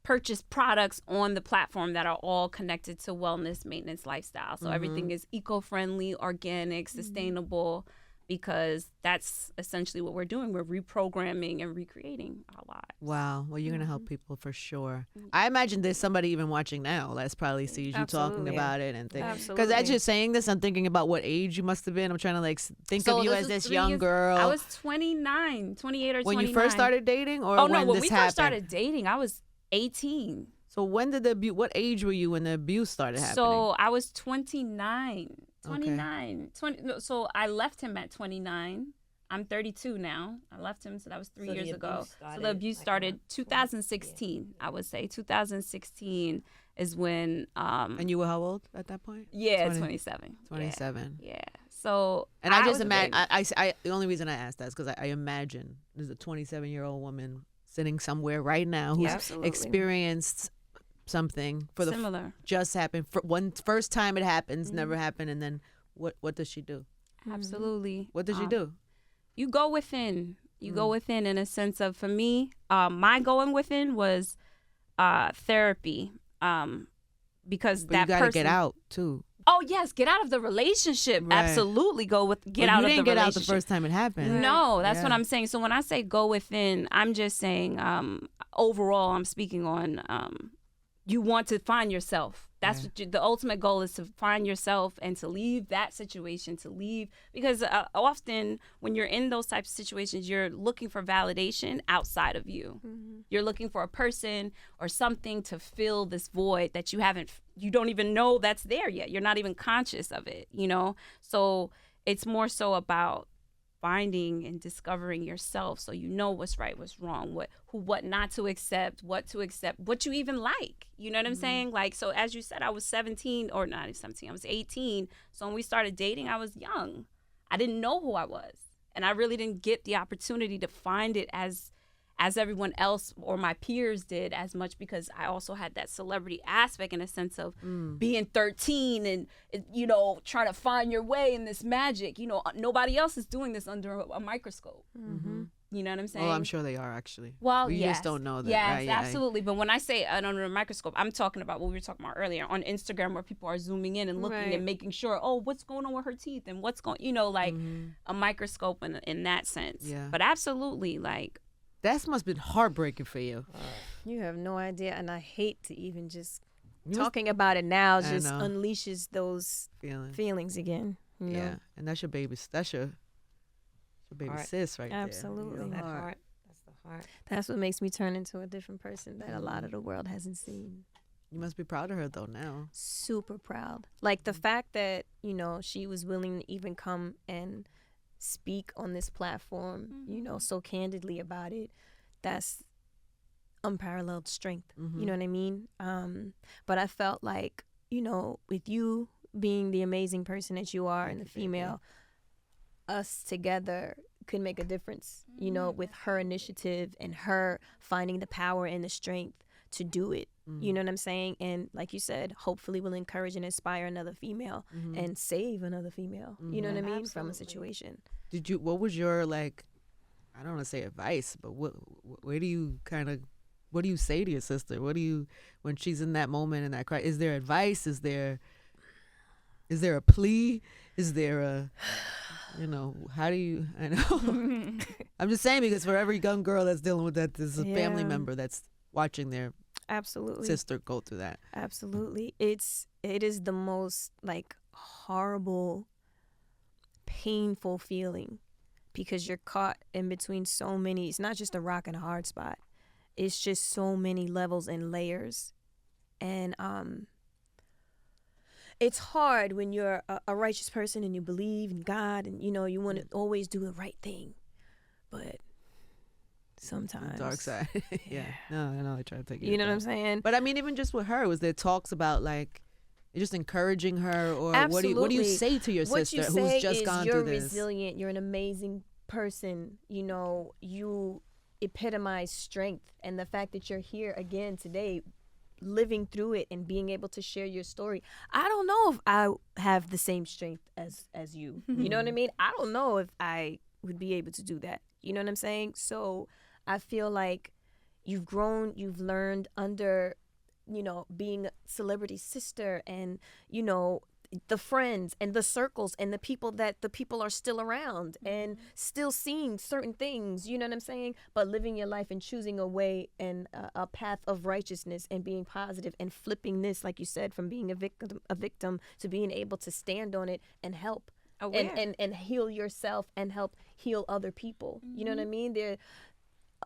[SPEAKER 3] purchase products on the platform that are all connected to wellness, maintenance, lifestyle. So everything is eco-friendly, organic, sustainable, because that's essentially what we're doing. We're reprogramming and recreating our lives.
[SPEAKER 1] Wow. Well, you're going to help people for sure. I imagine there's somebody even watching now that's probably sees you talking about it and think. Because as you're saying this, I'm thinking about what age you must have been. I'm trying to like think of you as this young girl.
[SPEAKER 3] I was 28 or 29.
[SPEAKER 1] When you first started dating, or when
[SPEAKER 3] when
[SPEAKER 1] this
[SPEAKER 3] we
[SPEAKER 1] happened?
[SPEAKER 3] first started dating, I was 18.
[SPEAKER 1] So when did the abuse, what age were you when the abuse started happening?
[SPEAKER 3] So I was 29. 29. 20, no, so I left him at 29. I'm 32 now. I left him, so that was 3 years ago. So the abuse started 2016, I would say. 2016 is when...
[SPEAKER 1] and you were how old at that point?
[SPEAKER 3] Yeah, 27.
[SPEAKER 1] 27.
[SPEAKER 3] Yeah. So...
[SPEAKER 1] And I just imagine... I the only reason I asked that is because I imagine there's a 27-year-old woman sitting somewhere right now who's experienced something for
[SPEAKER 3] similar.
[SPEAKER 1] Just happened for first time it happens, never happened, and then what does she do?
[SPEAKER 3] Absolutely.
[SPEAKER 1] What does she do?
[SPEAKER 3] You go within. You go within in a sense of, for me, my going within was therapy, because
[SPEAKER 1] But
[SPEAKER 3] that
[SPEAKER 1] you gotta
[SPEAKER 3] person,
[SPEAKER 1] get out too.
[SPEAKER 3] Oh yes, get out of the relationship.
[SPEAKER 1] Right.
[SPEAKER 3] Absolutely, get out of the relationship.
[SPEAKER 1] You didn't get out the first time it happened.
[SPEAKER 3] No, that's what I'm saying. So when I say go within, I'm just saying overall, I'm speaking on you want to find yourself. That's what the ultimate goal is, to find yourself and to leave that situation, because often when you're in those types of situations, you're looking for validation outside of you. You're looking for a person or something to fill this void that you don't even know that's there yet. You're not even conscious of it, you know? So it's more so about finding and discovering yourself, so you know what's right, what's wrong, what not to accept, what you even like. You know what I'm saying? Like, so as you said, I was 17, or not 17, I was 18. So when we started dating, I was young. I didn't know who I was. And I really didn't get the opportunity to find it as everyone else or my peers did as much, because I also had that celebrity aspect in a sense of being 13 and, you know, trying to find your way in this magic. You know, nobody else is doing this under a microscope. You know what I'm saying?
[SPEAKER 1] Oh, I'm sure they are, actually.
[SPEAKER 3] Well,
[SPEAKER 1] you
[SPEAKER 3] yes.
[SPEAKER 1] just don't know that.
[SPEAKER 3] Yes,
[SPEAKER 1] right?
[SPEAKER 3] absolutely. But when I say under a microscope, I'm talking about what we were talking about earlier on Instagram, where people are zooming in and looking and making sure, oh, what's going on with her teeth and what's going, you know, like a microscope in that sense.
[SPEAKER 1] Yeah.
[SPEAKER 3] But absolutely, like,
[SPEAKER 1] that must have been heartbreaking for you.
[SPEAKER 2] You have no idea, and I hate to even just talking about it now just
[SPEAKER 1] know.
[SPEAKER 2] unleashes those feelings again. You know?
[SPEAKER 1] Yeah, and that's your baby. That's your baby sis right
[SPEAKER 2] Absolutely.
[SPEAKER 1] there.
[SPEAKER 4] That heart. That's the heart.
[SPEAKER 2] That's what makes me turn into a different person that a lot of the world hasn't seen.
[SPEAKER 1] You must be proud of her though now.
[SPEAKER 2] Super proud. Like the fact that, you know, she was willing to even come and speak on this platform, you know, so candidly about it. That's unparalleled strength. You know what I mean? But I felt like, you know, with you being the amazing person that you are and the female, us together could make a difference, you know, with her initiative and her finding the power and the strength to do it. You know what I'm saying? And like you said, hopefully we'll encourage and inspire another female and save another female. You know what I mean?
[SPEAKER 4] Absolutely.
[SPEAKER 2] From a situation.
[SPEAKER 1] What was your, like, I don't want to say advice, but what do you say to your sister? When she's in that moment and that cry, is there advice? Is there a plea? Is there a, you know, how do you, I know. I'm just saying, because for every young girl that's dealing with that, there's a family member that's watching their sister go through that.
[SPEAKER 2] Absolutely. It is the most, like, horrible, painful feeling, because you're caught in between so many. It's not just a rock and a hard spot. It's just so many levels and layers. And it's hard when you're a righteous person and you believe in God and, you know, you want to always do the right thing. But sometimes.
[SPEAKER 1] Dark side. Yeah. No, I know. I try to take it.
[SPEAKER 2] You know what I'm saying?
[SPEAKER 1] But I mean, even just with her, was there talks about, like, just encouraging her, or
[SPEAKER 2] Absolutely.
[SPEAKER 1] what do you say to your sister who's just gone through this?
[SPEAKER 2] You're resilient. You're an amazing person. You know, you epitomize strength, and the fact that you're here again today, living through it and being able to share your story. I don't know if I have the same strength as you. You know what I mean? I don't know if I would be able to do that. You know what I'm saying? So I feel like you've grown, you've learned under, you know, being a celebrity sister, and, you know, the friends and the circles and the people are still around and still seeing certain things, you know what I'm saying? But living your life and choosing a way and a path of righteousness and being positive and flipping this, like you said, from being a victim to being able to stand on it and help and heal yourself and help heal other people. You know what I mean?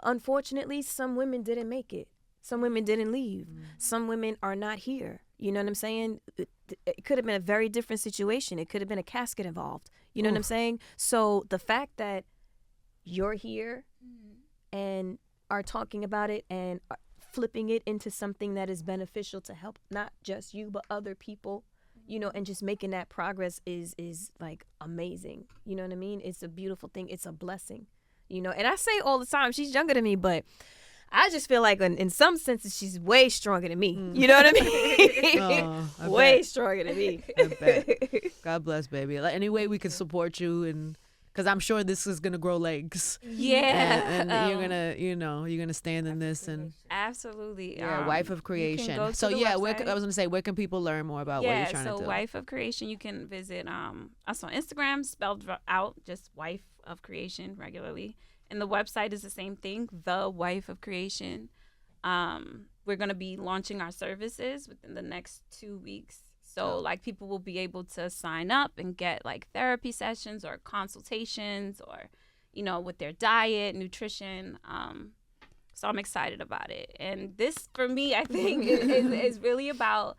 [SPEAKER 2] Unfortunately, some women didn't make it. Some women didn't leave. Some women are not here. You know what I'm saying? It could have been a very different situation. It could have been a casket involved. You know what I'm saying? So the fact that you're here and are talking about it and are flipping it into something that is beneficial to help not just you but other people, you know, and just making that progress is like amazing. You know what I mean? It's a beautiful thing. It's a blessing. You know, and I say all the time, she's younger than me, but I just feel like in some senses she's way stronger than me. You know what I mean? Way stronger than me.
[SPEAKER 1] I bet. God bless, baby. Like, any way we can support you, and because I'm sure this is gonna grow legs.
[SPEAKER 3] Yeah,
[SPEAKER 1] and you're gonna stand in this, and
[SPEAKER 3] absolutely.
[SPEAKER 1] Yeah, Wife of Creation. So yeah, I was gonna say, where can people learn more about what you're trying to do?
[SPEAKER 3] So Wife of Creation, you can visit us on Instagram, spelled out just Wife of Creation regularly. And the website is the same thing, The Wife of Creation. We're going to be launching our services within the next 2 weeks. So, like, people will be able to sign up and get, like, therapy sessions or consultations or, you know, with their diet, nutrition. So I'm excited about it. And this, for me, I think, is really about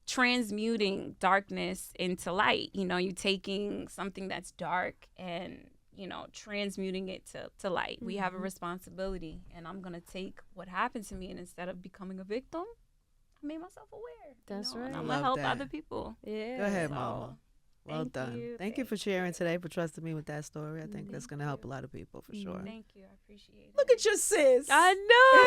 [SPEAKER 3] transmuting darkness into light. You know, you taking something that's dark and transmuting it to light. We have a responsibility, and I'm going to take what happened to me, and instead of becoming a victim, I made myself aware.
[SPEAKER 2] That's right.
[SPEAKER 3] And I'm going to help other people.
[SPEAKER 2] Yeah.
[SPEAKER 1] Go ahead, Mama. Well
[SPEAKER 3] Thank
[SPEAKER 1] done.
[SPEAKER 3] you.
[SPEAKER 1] Thank you for sharing today, for trusting me with that story. I think that's going to help a lot of people for sure.
[SPEAKER 3] Thank you. I appreciate it.
[SPEAKER 1] Look at your sis.
[SPEAKER 2] I know.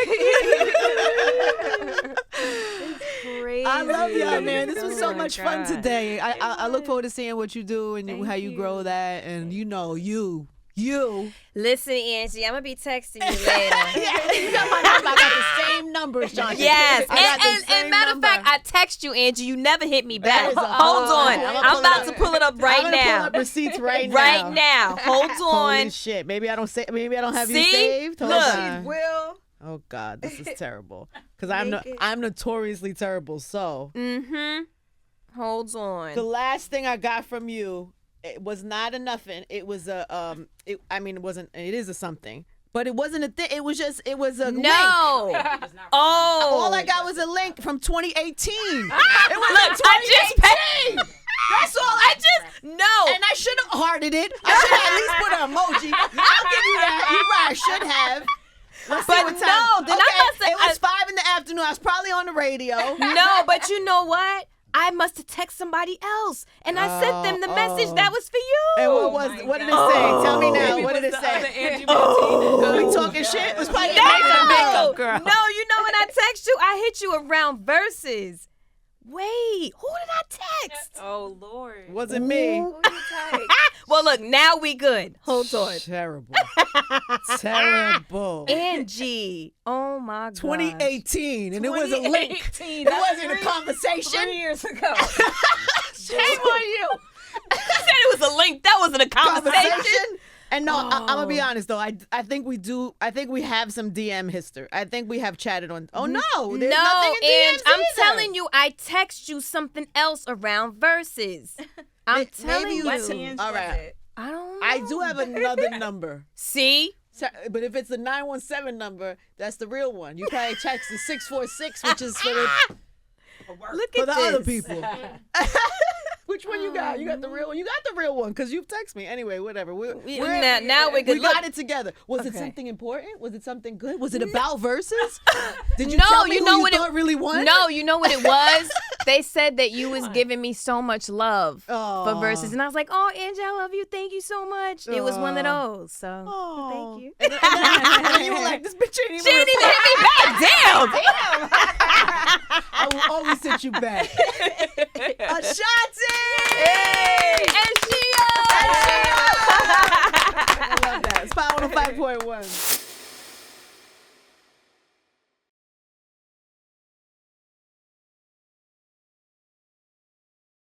[SPEAKER 2] It's crazy.
[SPEAKER 1] I love y'all, man. This was so
[SPEAKER 2] Oh,
[SPEAKER 1] much
[SPEAKER 2] my
[SPEAKER 1] fun
[SPEAKER 2] God.
[SPEAKER 1] today. I look forward to seeing what you do and
[SPEAKER 3] Thank
[SPEAKER 1] how you grow
[SPEAKER 3] you.
[SPEAKER 1] that. And you.
[SPEAKER 2] Listen, Angie, I'm gonna be texting you later.
[SPEAKER 1] You got my number. I got the same number, Ashanti.
[SPEAKER 2] Yes,
[SPEAKER 1] I got the
[SPEAKER 2] and
[SPEAKER 1] same
[SPEAKER 2] matter
[SPEAKER 1] number.
[SPEAKER 2] of fact, I text you, Angie. You never hit me
[SPEAKER 1] That
[SPEAKER 2] back.
[SPEAKER 1] is a
[SPEAKER 2] Hold
[SPEAKER 1] whole
[SPEAKER 2] on,
[SPEAKER 1] lie. I'ma
[SPEAKER 2] I'm
[SPEAKER 1] pull
[SPEAKER 2] about
[SPEAKER 1] it
[SPEAKER 2] to
[SPEAKER 1] up.
[SPEAKER 2] pull it up right
[SPEAKER 1] I'm gonna
[SPEAKER 2] now.
[SPEAKER 1] pull up receipts right now.
[SPEAKER 2] Right now, hold on.
[SPEAKER 1] Holy shit. Maybe I don't have you
[SPEAKER 2] See?
[SPEAKER 1] saved. Hold
[SPEAKER 2] Look.
[SPEAKER 1] on.
[SPEAKER 4] Will.
[SPEAKER 1] Oh God, this is terrible. Because I'm notoriously terrible. So
[SPEAKER 2] Hold on.
[SPEAKER 1] the last thing I got from you, it was not a nothing. It was a it wasn't. It is a something, but it wasn't a thing. It was a link.
[SPEAKER 2] No. Oh.
[SPEAKER 1] All I got was a link from 2018. It was
[SPEAKER 2] Look,
[SPEAKER 1] like 2018. That's all I just.
[SPEAKER 2] No.
[SPEAKER 1] And I should have hearted it. I should have at least put an emoji. I'll give you that. You're right. I should have. Let's see
[SPEAKER 2] But
[SPEAKER 1] what time.
[SPEAKER 2] no, then I
[SPEAKER 1] Okay,
[SPEAKER 2] must have-
[SPEAKER 1] it was 5 in the afternoon. I was probably on the radio.
[SPEAKER 2] No, but you know what? I must have texted somebody else, and I sent them the message that was for you.
[SPEAKER 1] And what did it say? Tell me now. What did it say?
[SPEAKER 3] Angie
[SPEAKER 1] We talking shit? It was probably
[SPEAKER 2] No,
[SPEAKER 1] the makeup girl.
[SPEAKER 2] no, you know when I text you, I hit you around Versuz. Wait, who did I text?
[SPEAKER 3] Oh, Lord.
[SPEAKER 1] Wasn't me.
[SPEAKER 2] Well, look, now we good. Hold on.
[SPEAKER 1] Terrible. Terrible.
[SPEAKER 2] Angie. Oh my God.
[SPEAKER 1] 2018, and it was a link.
[SPEAKER 3] 2018,
[SPEAKER 1] It wasn't a conversation.
[SPEAKER 3] 3 years ago.
[SPEAKER 1] Shame on you.
[SPEAKER 2] You said it was a link. That wasn't a conversation.
[SPEAKER 1] Conversation. And no, I'm gonna be honest though. I think we do. I think we have some DM history. I think we have chatted on. Oh no, there's nothing in DMs
[SPEAKER 2] and I'm
[SPEAKER 1] either.
[SPEAKER 2] telling you, I text you something else around Versuz. I'm telling
[SPEAKER 1] maybe
[SPEAKER 2] you.
[SPEAKER 1] All right,
[SPEAKER 2] I don't know.
[SPEAKER 1] I do have another number.
[SPEAKER 2] See?
[SPEAKER 1] So- But if it's the 917 number, that's the real one. You probably text the 646, which is for the
[SPEAKER 2] Look
[SPEAKER 1] for
[SPEAKER 2] at
[SPEAKER 1] the
[SPEAKER 2] this.
[SPEAKER 1] other people. Which one you got? You got the real one. You got the real one because you've texted me. Anyway, whatever. Now
[SPEAKER 2] we're good.
[SPEAKER 1] We got it together. Was it something important? Was it something good? Was it about Versuz? Did you
[SPEAKER 2] No,
[SPEAKER 1] tell me
[SPEAKER 2] you
[SPEAKER 1] who
[SPEAKER 2] know
[SPEAKER 1] you
[SPEAKER 2] what
[SPEAKER 1] thought really won?
[SPEAKER 2] No, you know what it was? They said that you was giving me so much love for
[SPEAKER 1] Aw.
[SPEAKER 2] Versuz. And I was like, oh, Angie, I love you. Thank you so much. It was one of those. So
[SPEAKER 1] Aw.
[SPEAKER 2] thank you.
[SPEAKER 1] And then you were like, this bitch ain't even
[SPEAKER 2] She didn't even hit me back. Damn.
[SPEAKER 1] I will always hit you back. Ashanti!
[SPEAKER 2] Hey, and she
[SPEAKER 1] I love that. It's Power 105.1.